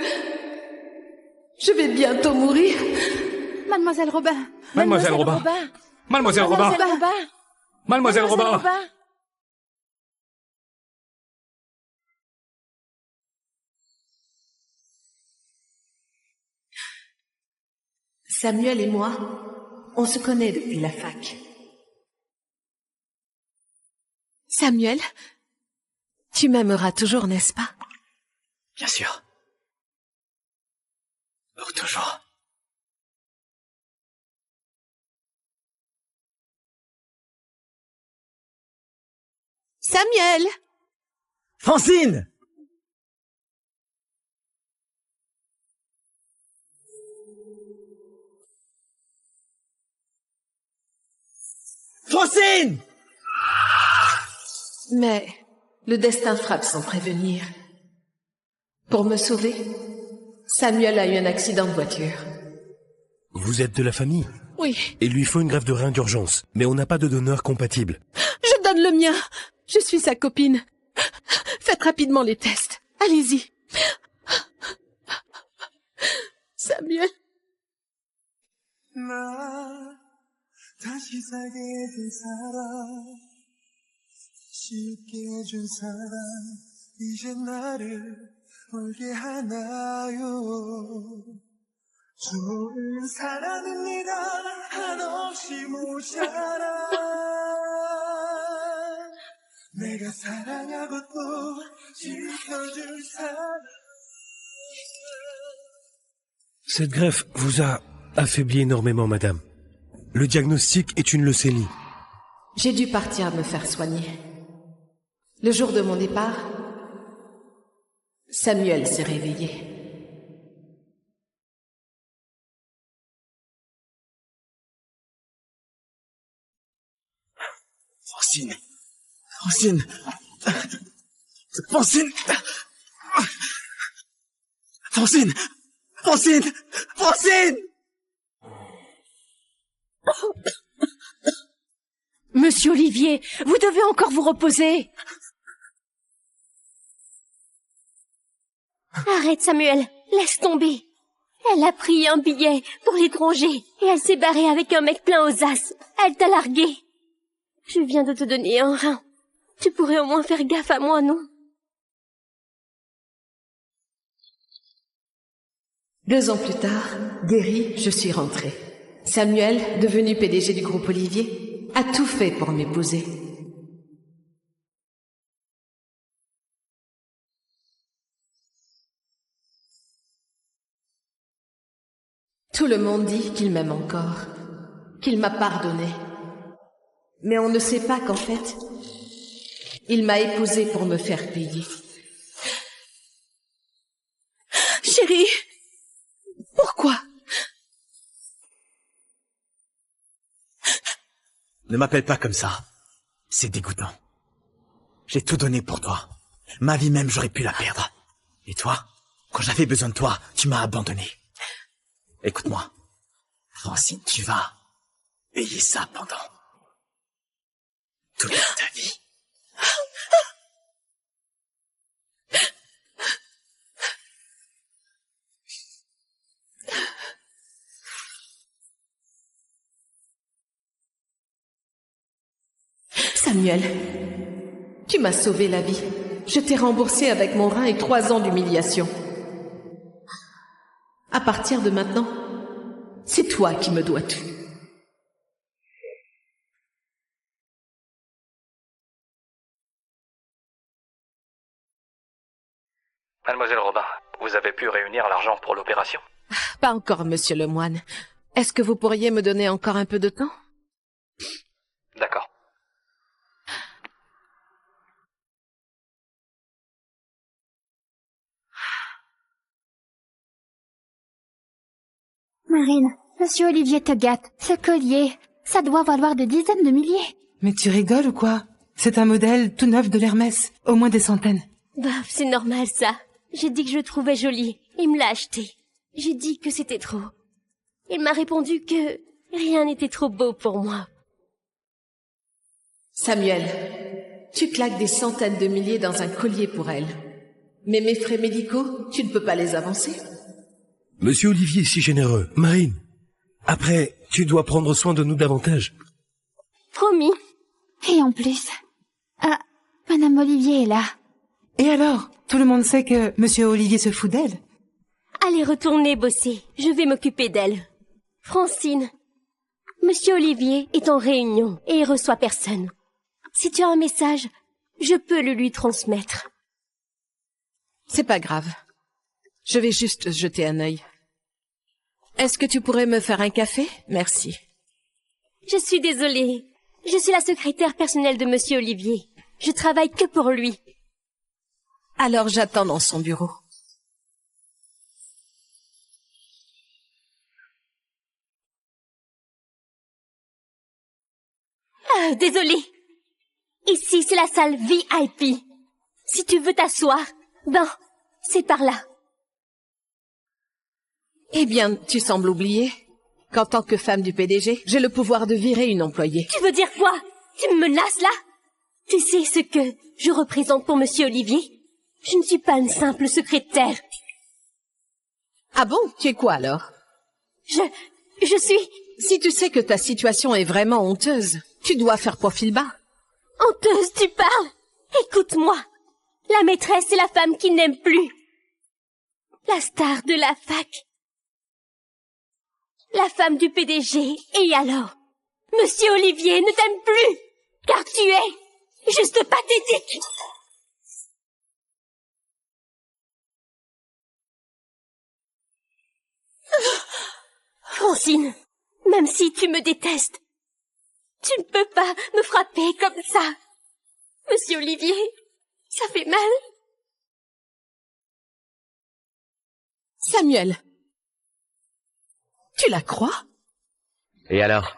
je vais bientôt mourir? Mademoiselle Robin. Mademoiselle Robin. Mademoiselle Robin. Mademoiselle Robin. Samuel et moi, on se connaît depuis la fac. Samuel, tu m'aimeras toujours, n'est-ce pas? Bien sûr. Pour toujours. Samuel! Francine! Francine! Mais le destin frappe sans prévenir. Pour me sauver, Samuel a eu un accident de voiture. Vous êtes de la famille? Oui. Il lui faut une greffe de rein d'urgence, mais on n'a pas de donneur compatible. Je donne le mien. Je suis sa copine. Faites rapidement les tests. Allez-y. Samuel. 나 다시 살게 해준 사람 쉽게 해준 사람 이제 나를 울게 하나요 좋은 사람입니다 한없이 모자라 내가 사랑하고 또 지켜줄 사람 Cette greffe vous a affaibli énormément, madame. Le diagnostic est une leucémie. J'ai dû partir me faire soigner. Le jour de mon départ, Samuel s'est réveillé. Francine. Francine. Francine. Francine. Francine. Francine. Monsieur Olivier, vous devez encore vous reposer. Arrête, Samuel. Laisse tomber. Elle a pris un billet pour l'étranger et elle s'est barrée avec un mec plein aux as. Elle t'a largué. Je viens de te donner un rein. Tu pourrais au moins faire gaffe à moi, non? 2 ans plus tard, guéri, je suis rentrée. Samuel, devenu PDG du groupe Olivier, a tout fait pour m'épouser. Tout le monde dit qu'il m'aime encore, qu'il m'a pardonné. Mais on ne sait pas qu'en fait, il m'a épousée pour me faire payer. Chérie, pourquoi? Ne m'appelle pas comme ça. C'est dégoûtant. J'ai tout donné pour toi. Ma vie même, j'aurais pu la perdre. Et toi, quand j'avais besoin de toi, tu m'as abandonné. Écoute-moi. Francine, tu vas payer ça pendant toute ta vie. Samuel, tu m'as sauvé la vie. Je t'ai remboursé avec mon rein et 3 ans d'humiliation. À partir de maintenant, c'est toi qui me dois tout. Mademoiselle Robin, vous avez pu réunir l'argent pour l'opération? Pas encore, monsieur le moine. Est-ce que vous pourriez me donner encore un peu de temps? D'accord. Marine, monsieur Olivier te gâte. Ce collier, ça doit valoir des dizaines de milliers. Mais tu rigoles ou quoi? C'est un modèle tout neuf de l'Hermès. Au moins des centaines. Bah, c'est normal, ça. J'ai dit que je le trouvais joli. Il me l'a acheté. J'ai dit que c'était trop. Il m'a répondu que rien n'était trop beau pour moi. Samuel, tu claques des centaines de milliers dans un collier pour elle. Mais mes frais médicaux, tu ne peux pas les avancer. Monsieur Olivier est si généreux. Marine, après, tu dois prendre soin de nous davantage. Promis. Et en plus... Ah, Madame Olivier est là. Et alors? Tout le monde sait que monsieur Olivier se fout d'elle. Allez, retournez bosser. Je vais m'occuper d'elle. Francine, monsieur Olivier est en réunion et il reçoit personne. Si tu as un message, je peux le lui transmettre. C'est pas grave. Je vais juste jeter un œil. Est-ce que tu pourrais me faire un café? Merci. Je suis désolée. Je suis la secrétaire personnelle de monsieur Olivier. Je travaille que pour lui. Alors j'attends dans son bureau. Ah, désolée. Ici, c'est la salle VIP. Si tu veux t'asseoir, ben, c'est par là. Eh bien, tu sembles oublier qu'en tant que femme du PDG, j'ai le pouvoir de virer une employée. Tu veux dire quoi? Tu me menaces là? Tu sais ce que je représente pour Monsieur Olivier? Je ne suis pas une simple secrétaire. Ah bon? Tu es quoi alors? Je suis... Si tu sais que ta situation est vraiment honteuse, tu dois faire profil bas. Honteuse, tu parles? Écoute-moi. La maîtresse, c'est la femme qui n'aime plus. La star de la fac. La femme du PDG. Et alors? Monsieur Olivier ne t'aime plus, car tu es juste pathétique. Francine, même si tu me détestes, tu ne peux pas me frapper comme ça. Monsieur Olivier, ça fait mal. Samuel, tu la crois? Et alors?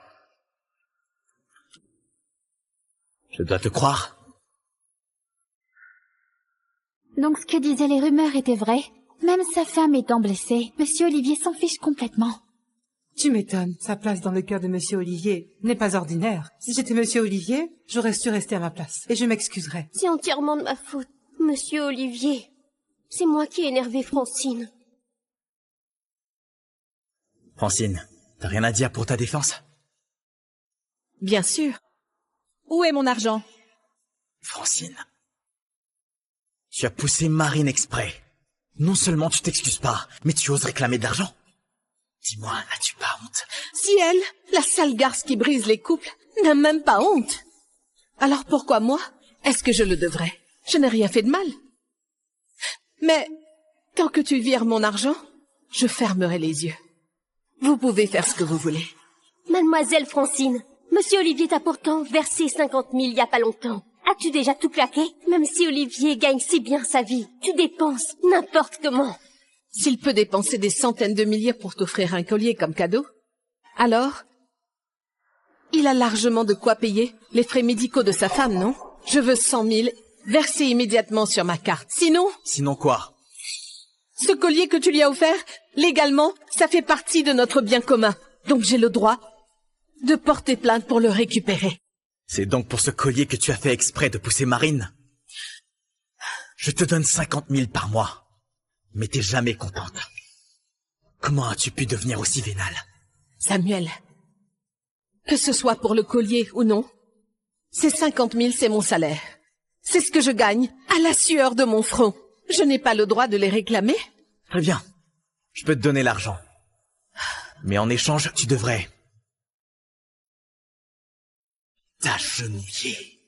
Je dois te croire. Donc ce que disaient les rumeurs était vrai. Même sa femme étant blessée, Monsieur Olivier s'en fiche complètement. Tu m'étonnes, sa place dans le cœur de Monsieur Olivier n'est pas ordinaire. Si j'étais Monsieur Olivier, j'aurais su rester à ma place, et je m'excuserais. C'est entièrement de ma faute, Monsieur Olivier. C'est moi qui ai énervé Francine. Francine, t'as rien à dire pour ta défense? Bien sûr. Où est mon argent? Francine, tu as poussé Marine exprès. Non seulement tu t'excuses pas, mais tu oses réclamer de l'argent. Dis-moi, n'as-tu pas honte? Si elle, la sale garce qui brise les couples, n'a même pas honte, alors pourquoi moi? Est-ce que je le devrais? Je n'ai rien fait de mal. Mais, tant que tu vires mon argent, je fermerai les yeux. Vous pouvez faire ce que vous voulez. Mademoiselle Francine, Monsieur Olivier t'a pourtant versé 50 000 il y a pas longtemps. As-tu déjà tout claqué? Même si Olivier gagne si bien sa vie, tu dépenses n'importe comment. S'il peut dépenser des centaines de milliers pour t'offrir un collier comme cadeau, alors, il a largement de quoi payer les frais médicaux de sa femme, non? Je veux 100 000 versés immédiatement sur ma carte. Sinon... Sinon quoi? Ce collier que tu lui as offert, légalement, ça fait partie de notre bien commun. Donc j'ai le droit de porter plainte pour le récupérer. C'est donc pour ce collier que tu as fait exprès de pousser Marine? Je te donne 50 000 par mois, mais t'es jamais contente. Comment as-tu pu devenir aussi vénale? Samuel, que ce soit pour le collier ou non, ces 50 000, c'est mon salaire. C'est ce que je gagne à la sueur de mon front. Je n'ai pas le droit de les réclamer? Très bien, je peux te donner l'argent. Mais en échange, tu devrais... t'agenouiller.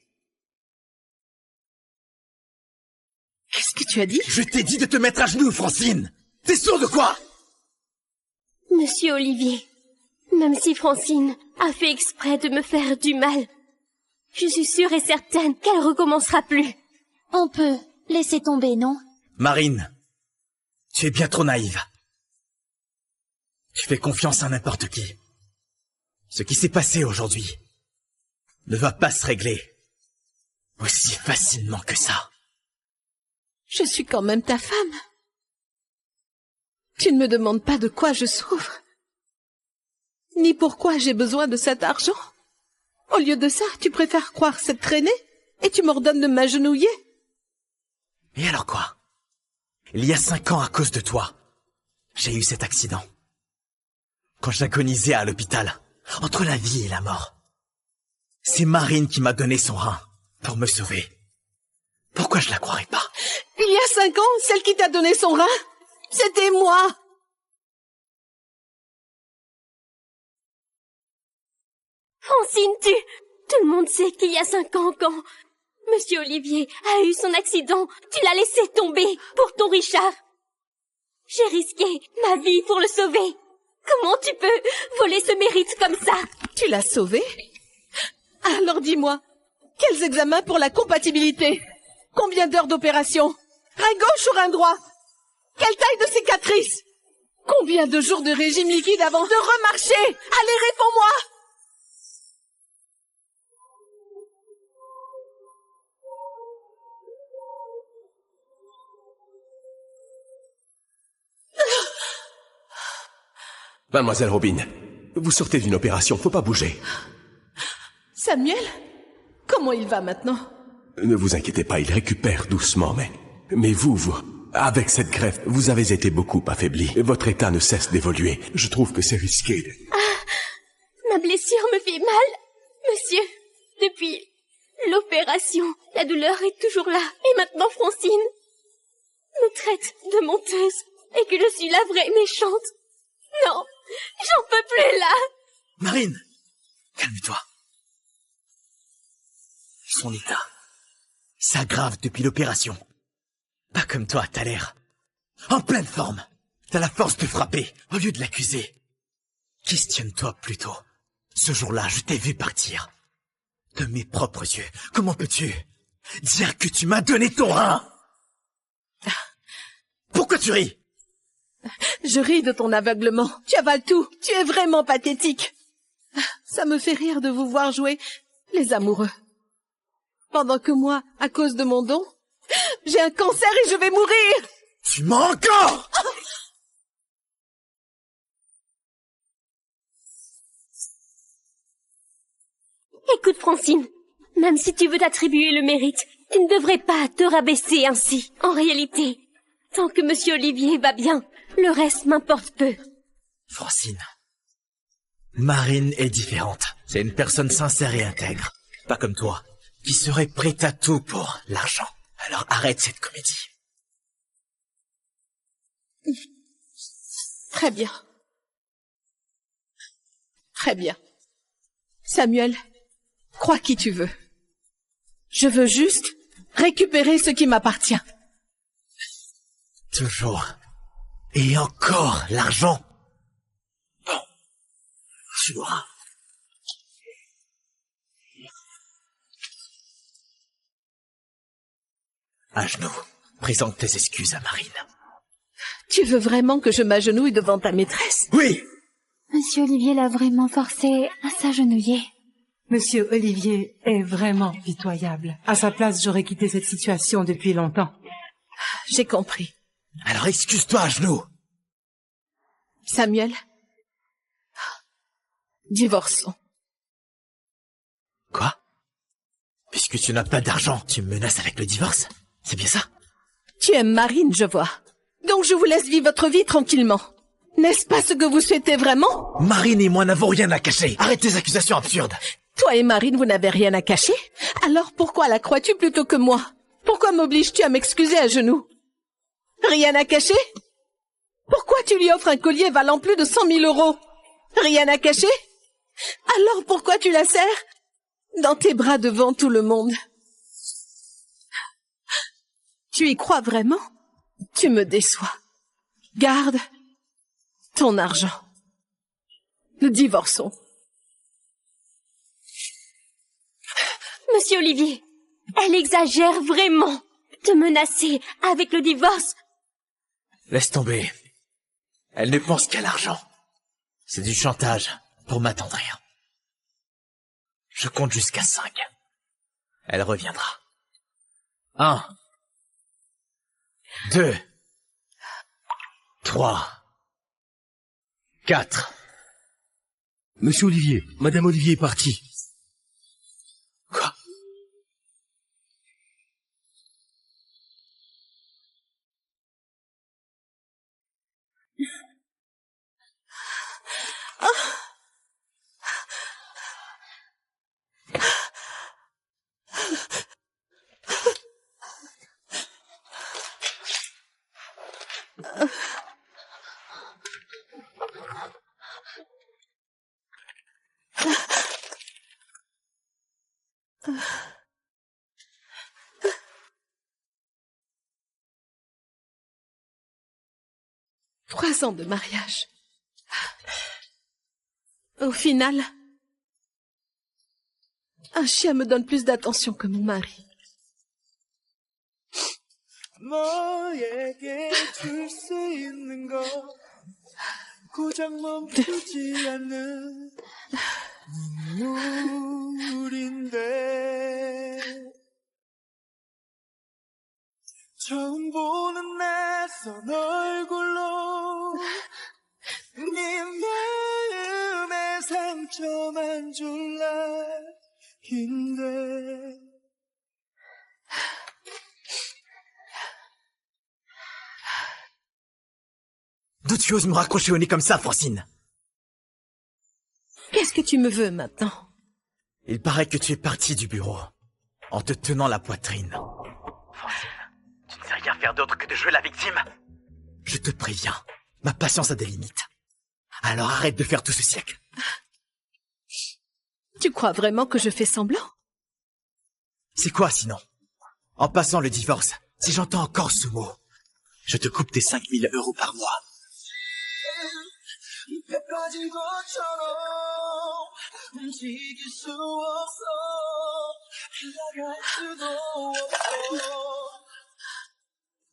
Qu'est-ce que tu as dit? Je t'ai dit de te mettre à genoux, Francine! T'es sourd de quoi? Monsieur Olivier, même si Francine a fait exprès de me faire du mal, je suis sûre et certaine qu'elle recommencera plus. On peut laisser tomber, non? Marine, tu es bien trop naïve. Tu fais confiance à n'importe qui. Ce qui s'est passé aujourd'hui ne va pas se régler aussi facilement que ça. Je suis quand même ta femme. Tu ne me demandes pas de quoi je souffre, ni pourquoi j'ai besoin de cet argent. Au lieu de ça, tu préfères croire cette traînée et tu m'ordonnes de m'agenouiller. Et alors quoi? Il y a 5 ans, à cause de toi, j'ai eu cet accident. Quand j'agonisais à l'hôpital, entre la vie et la mort. C'est Marine qui m'a donné son rein pour me sauver. Pourquoi je la croirais pas? Il y a 5 ans, celle qui t'a donné son rein, c'était moi. Francine, tout le monde sait qu'il y a 5 ans quand Monsieur Olivier a eu son accident, tu l'as laissé tomber pour ton Richard. J'ai risqué ma vie pour le sauver. Comment tu peux voler ce mérite comme ça? Tu l'as sauvé? Alors dis-moi, quels examens pour la compatibilité? Combien d'heures d'opération? Rein gauche ou rein droit? Quelle taille de cicatrice? Combien de jours de régime liquide avant de remarcher? Allez, réponds-moi! Mademoiselle Robin, vous sortez d'une opération, faut pas bouger. Samuel, comment il va maintenant? Ne vous inquiétez pas, il récupère doucement, mais vous, avec cette greffe, vous avez été beaucoup affaibli. Votre état ne cesse d'évoluer. Je trouve que c'est risqué. Ah, ma blessure me fait mal. Monsieur, depuis l'opération, la douleur est toujours là. Et maintenant Francine me traite de menteuse et que je suis la vraie méchante. Non, j'en peux plus là. Marine, calme-toi. Son état s'aggrave depuis l'opération. Pas comme toi, t'as l'air en pleine forme. T'as la force de frapper au lieu de l'accuser. Questionne-toi plutôt. Ce jour-là, je t'ai vu partir. De mes propres yeux, comment peux-tu dire que tu m'as donné ton rein? Pourquoi tu ris? Je ris de ton aveuglement. Tu avales tout. Tu es vraiment pathétique. Ça me fait rire de vous voir jouer les amoureux. Pendant que moi, à cause de mon don, j'ai un cancer et je vais mourir. Tu mens encore! Écoute, Francine, même si tu veux t'attribuer le mérite, tu ne devrais pas te rabaisser ainsi. En réalité, tant que Monsieur Olivier va bien, le reste m'importe peu. Francine, Marine est différente. C'est une personne sincère et intègre. Pas comme toi, qui serait prête à tout pour l'argent. Alors arrête cette comédie. Très bien. Très bien. Samuel, crois qui tu veux. Je veux juste récupérer ce qui m'appartient. Toujours. Et encore l'argent. Bon, tu l'auras. À genoux, présente tes excuses à Marine. Tu veux vraiment que je m'agenouille devant ta maîtresse? Oui! Monsieur Olivier l'a vraiment forcé à s'agenouiller. Monsieur Olivier est vraiment pitoyable. À sa place, j'aurais quitté cette situation depuis longtemps. J'ai compris. Alors excuse-toi à genoux. Samuel, divorçons. Quoi? Puisque tu n'as pas d'argent, tu me menaces avec le divorce? C'est bien ça? Tu aimes Marine, je vois. Donc je vous laisse vivre votre vie tranquillement. N'est-ce pas ce que vous souhaitez vraiment? Marine et moi n'avons rien à cacher. Arrête tes accusations absurdes. Toi et Marine, vous n'avez rien à cacher? Alors pourquoi la crois-tu plutôt que moi? Pourquoi m'obliges-tu à m'excuser à genoux? Rien à cacher? Pourquoi tu lui offres un collier valant plus de 100 000 euros? Rien à cacher? Alors pourquoi tu la serres dans tes bras devant tout le monde? Tu y crois vraiment? Tu me déçois. Garde ton argent. Nous divorçons. Monsieur Olivier, elle exagère vraiment. Te menacer avec le divorce. Laisse tomber. Elle ne pense qu'à l'argent. C'est du chantage pour m'attendrir. Je compte jusqu'à 5. Elle reviendra. 1, 2, 3, 4. Monsieur Olivier, Madame Olivier est partie. Quoi? Trois ans de mariage. Au final, un chien me donne plus d'attention que mon mari. 너에게 줄 수 있는 거 고작 멈추지 않는 눈물인데 처음 보는 낯선 얼굴로 네 상처만 줄 나인데 D'où tu oses me raccrocher au nez comme ça, Francine? Qu'est-ce que tu me veux maintenant? Il paraît que tu es parti du bureau, en te tenant la poitrine. Francine, tu ne sais rien faire d'autre que de jouer la victime? Je te préviens, ma patience a des limites. Alors arrête de faire tout ce siècle. Tu crois vraiment que je fais semblant? C'est quoi sinon? En passant le divorce, si j'entends encore ce mot, je te coupe tes 5 000 € par mois.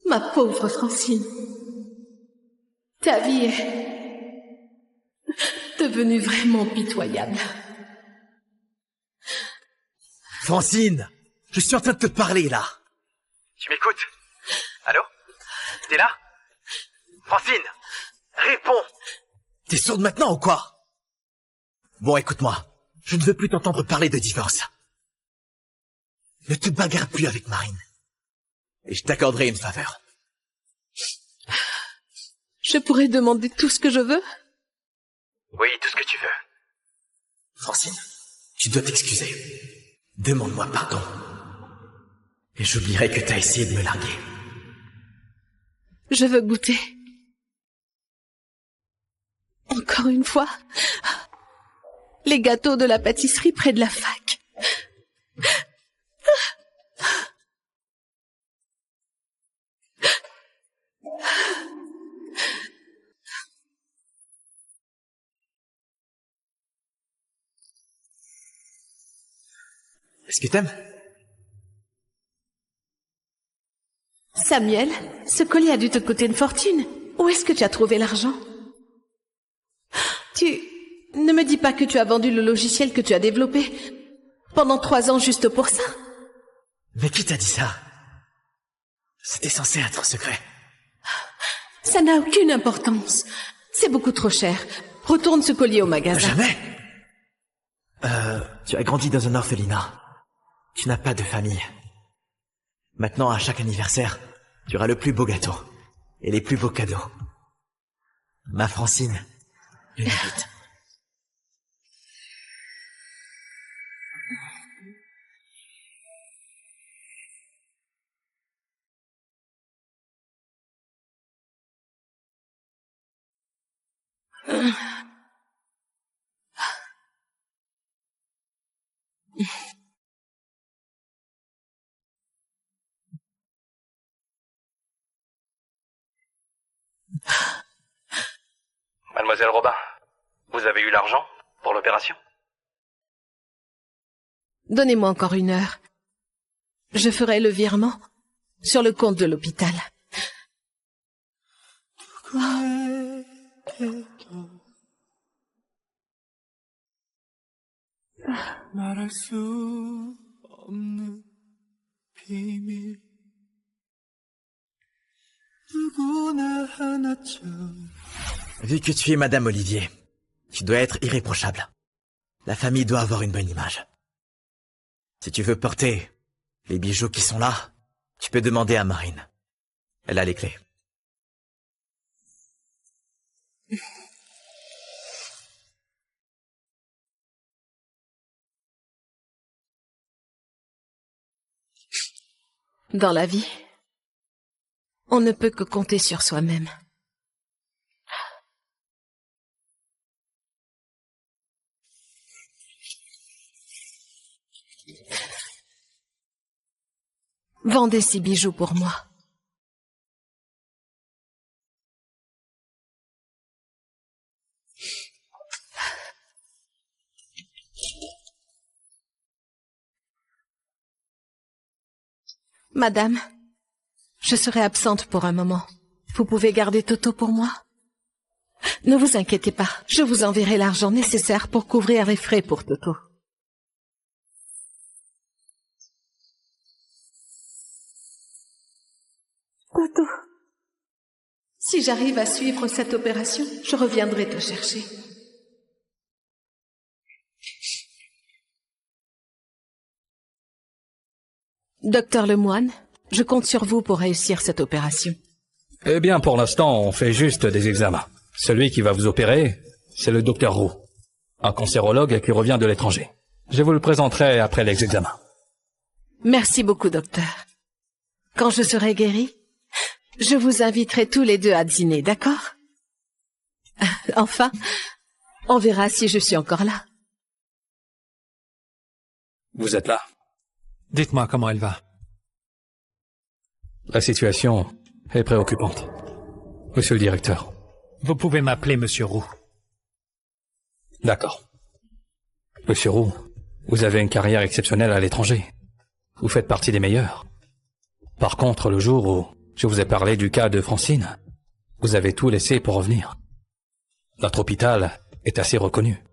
Ma pauvre Francine, ta vie est devenue vraiment pitoyable. Francine, je suis en train de te parler là. Tu m'écoutes? Allô? T'es là? Francine, réponds! T'es sourde maintenant ou quoi? Bon, écoute-moi, je ne veux plus t'entendre parler de divorce. Ne te bagarre plus avec Marine. Et je t'accorderai une faveur. Je pourrais demander tout ce que je veux? Oui, tout ce que tu veux. Francine, tu dois t'excuser. Demande-moi pardon. Et j'oublierai que t'as essayé de me larguer. Je veux goûter. Encore une fois, les gâteaux de la pâtisserie près de la fac. Est-ce que t'aimes? Samuel, ce collier a dû te coûter une fortune. Où est-ce que tu as trouvé l'argent? Ne me dis pas que tu as vendu le logiciel que tu as développé pendant 3 ans juste pour ça. Mais qui t'a dit ça? C'était censé être secret. Ça n'a aucune importance. C'est beaucoup trop cher. Retourne ce collier au magasin. Jamais. Tu as grandi dans un orphelinat. Tu n'as pas de famille. Maintenant, à chaque anniversaire, tu auras le plus beau gâteau et les plus beaux cadeaux. Ma Francine, une invite. Mademoiselle Robin, vous avez eu l'argent pour l'opération? Donnez-moi encore 1 heure. Je ferai le virement sur le compte de l'hôpital. 말할 수 없는 비밀 누구나 하나쯤. Vu que tu es Madame Olivier, tu dois être irréprochable. La famille doit avoir une bonne image. Si tu veux porter les bijoux qui sont là, tu peux demander à Marine. Elle a les clés. Dans la vie, on ne peut que compter sur soi-même. Vendez ces bijoux pour moi. Madame, je serai absente pour un moment. Vous pouvez garder Toto pour moi? Ne vous inquiétez pas, je vous enverrai l'argent nécessaire pour couvrir les frais pour Toto. Toto, si j'arrive à suivre cette opération, je reviendrai te chercher. Docteur Lemoine, je compte sur vous pour réussir cette opération. Eh bien, pour l'instant, on fait juste des examens. Celui qui va vous opérer, c'est le docteur Roux, un cancérologue qui revient de l'étranger. Je vous le présenterai après les examens. Merci beaucoup, docteur. Quand je serai guérie, je vous inviterai tous les deux à dîner, d'accord? Enfin, on verra si je suis encore là. Vous êtes là? Dites-moi comment elle va. La situation est préoccupante. Monsieur le directeur. Vous pouvez m'appeler Monsieur Roux. D'accord. Monsieur Roux, vous avez une carrière exceptionnelle à l'étranger. Vous faites partie des meilleurs. Par contre, le jour où je vous ai parlé du cas de Francine, vous avez tout laissé pour revenir. Notre hôpital est assez reconnu,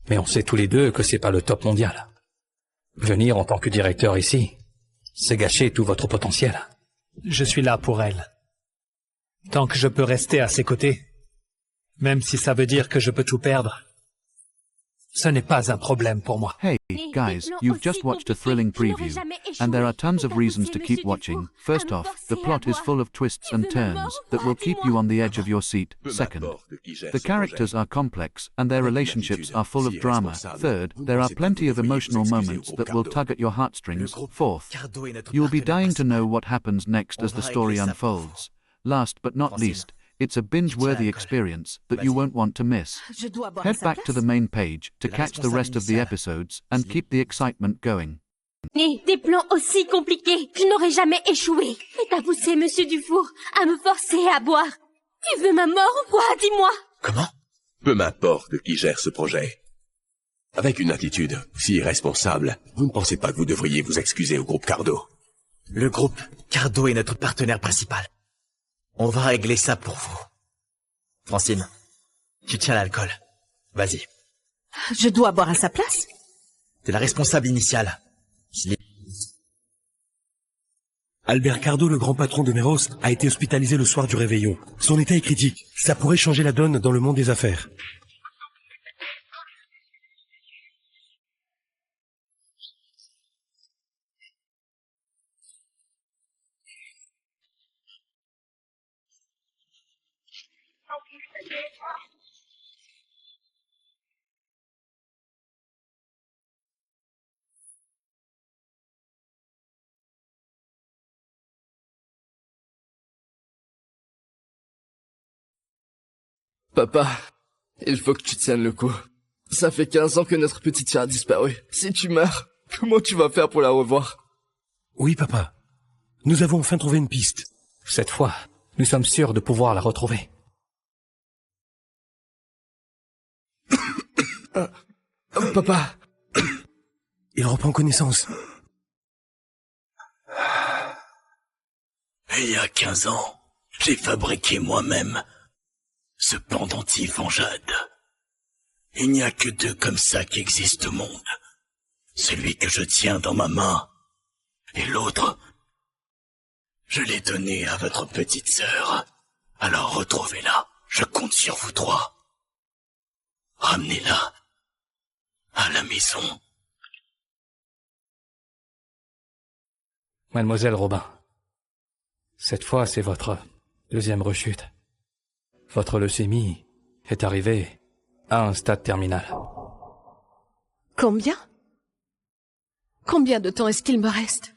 mais on sait tous les deux que c'est pas le top mondial. Venir en tant que directeur ici, c'est gâcher tout votre potentiel. Je suis là pour elle. Tant que je peux rester à ses côtés, même si ça veut dire que je peux tout perdre, ce n'est pas un problème pour moi. Hey, guys, you've just watched a thrilling preview, and there are tons of reasons to keep watching. First off, the plot is full of twists and turns that will keep you on the edge of your seat. Second, the characters are complex and their relationships are full of drama. Third, there are plenty of emotional moments that will tug at your heartstrings. Fourth, you'll be dying to know what happens next as the story unfolds. Last but not least, it's a binge-worthy experience that you won't want to miss. Head back to the main page to catch the rest of the episodes and keep the excitement going. Des plans aussi compliqués, je n'aurais jamais échoué. Et t'as poussé Monsieur Dufour à me forcer à boire. Tu veux ma mort ou quoi, dis-moi? Comment? Peu m'importe qui gère ce projet. Avec une attitude si irresponsable, vous ne pensez pas que vous devriez vous excuser au groupe Cardo? Le groupe Cardo est notre partenaire principal. On va régler ça pour vous. Francine, tu tiens l'alcool. Vas-y. Je dois boire à sa place? T'es la responsable initiale. Albert Cardo, le grand patron de Meros, a été hospitalisé le soir du réveillon. Son état est critique. Ça pourrait changer la donne dans le monde des affaires. Papa, il faut que tu tiennes le coup. Ça fait 15 ans que notre petite fille a disparu. Si tu meurs, comment tu vas faire pour la revoir? Oui, papa. Nous avons enfin trouvé une piste. Cette fois, nous sommes sûrs de pouvoir la retrouver. Papa. Il reprend connaissance. Il y a 15 ans, j'ai fabriqué moi-même ce pendentif en jade. Il n'y a que deux comme ça qui existent au monde. Celui que je tiens dans ma main et l'autre, je l'ai donné à votre petite sœur. Alors retrouvez-la. Je compte sur vous trois. Ramenez-la à la maison. Mademoiselle Robin, cette fois c'est votre deuxième rechute. Votre leucémie est arrivée à un stade terminal. Combien? Combien de temps est-ce qu'il me reste?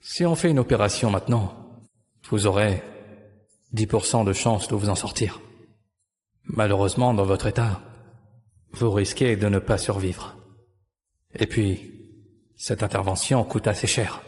Si on fait une opération maintenant, vous aurez 10% de chance de vous en sortir. Malheureusement, dans votre état, vous risquez de ne pas survivre. Et puis, cette intervention coûte assez cher.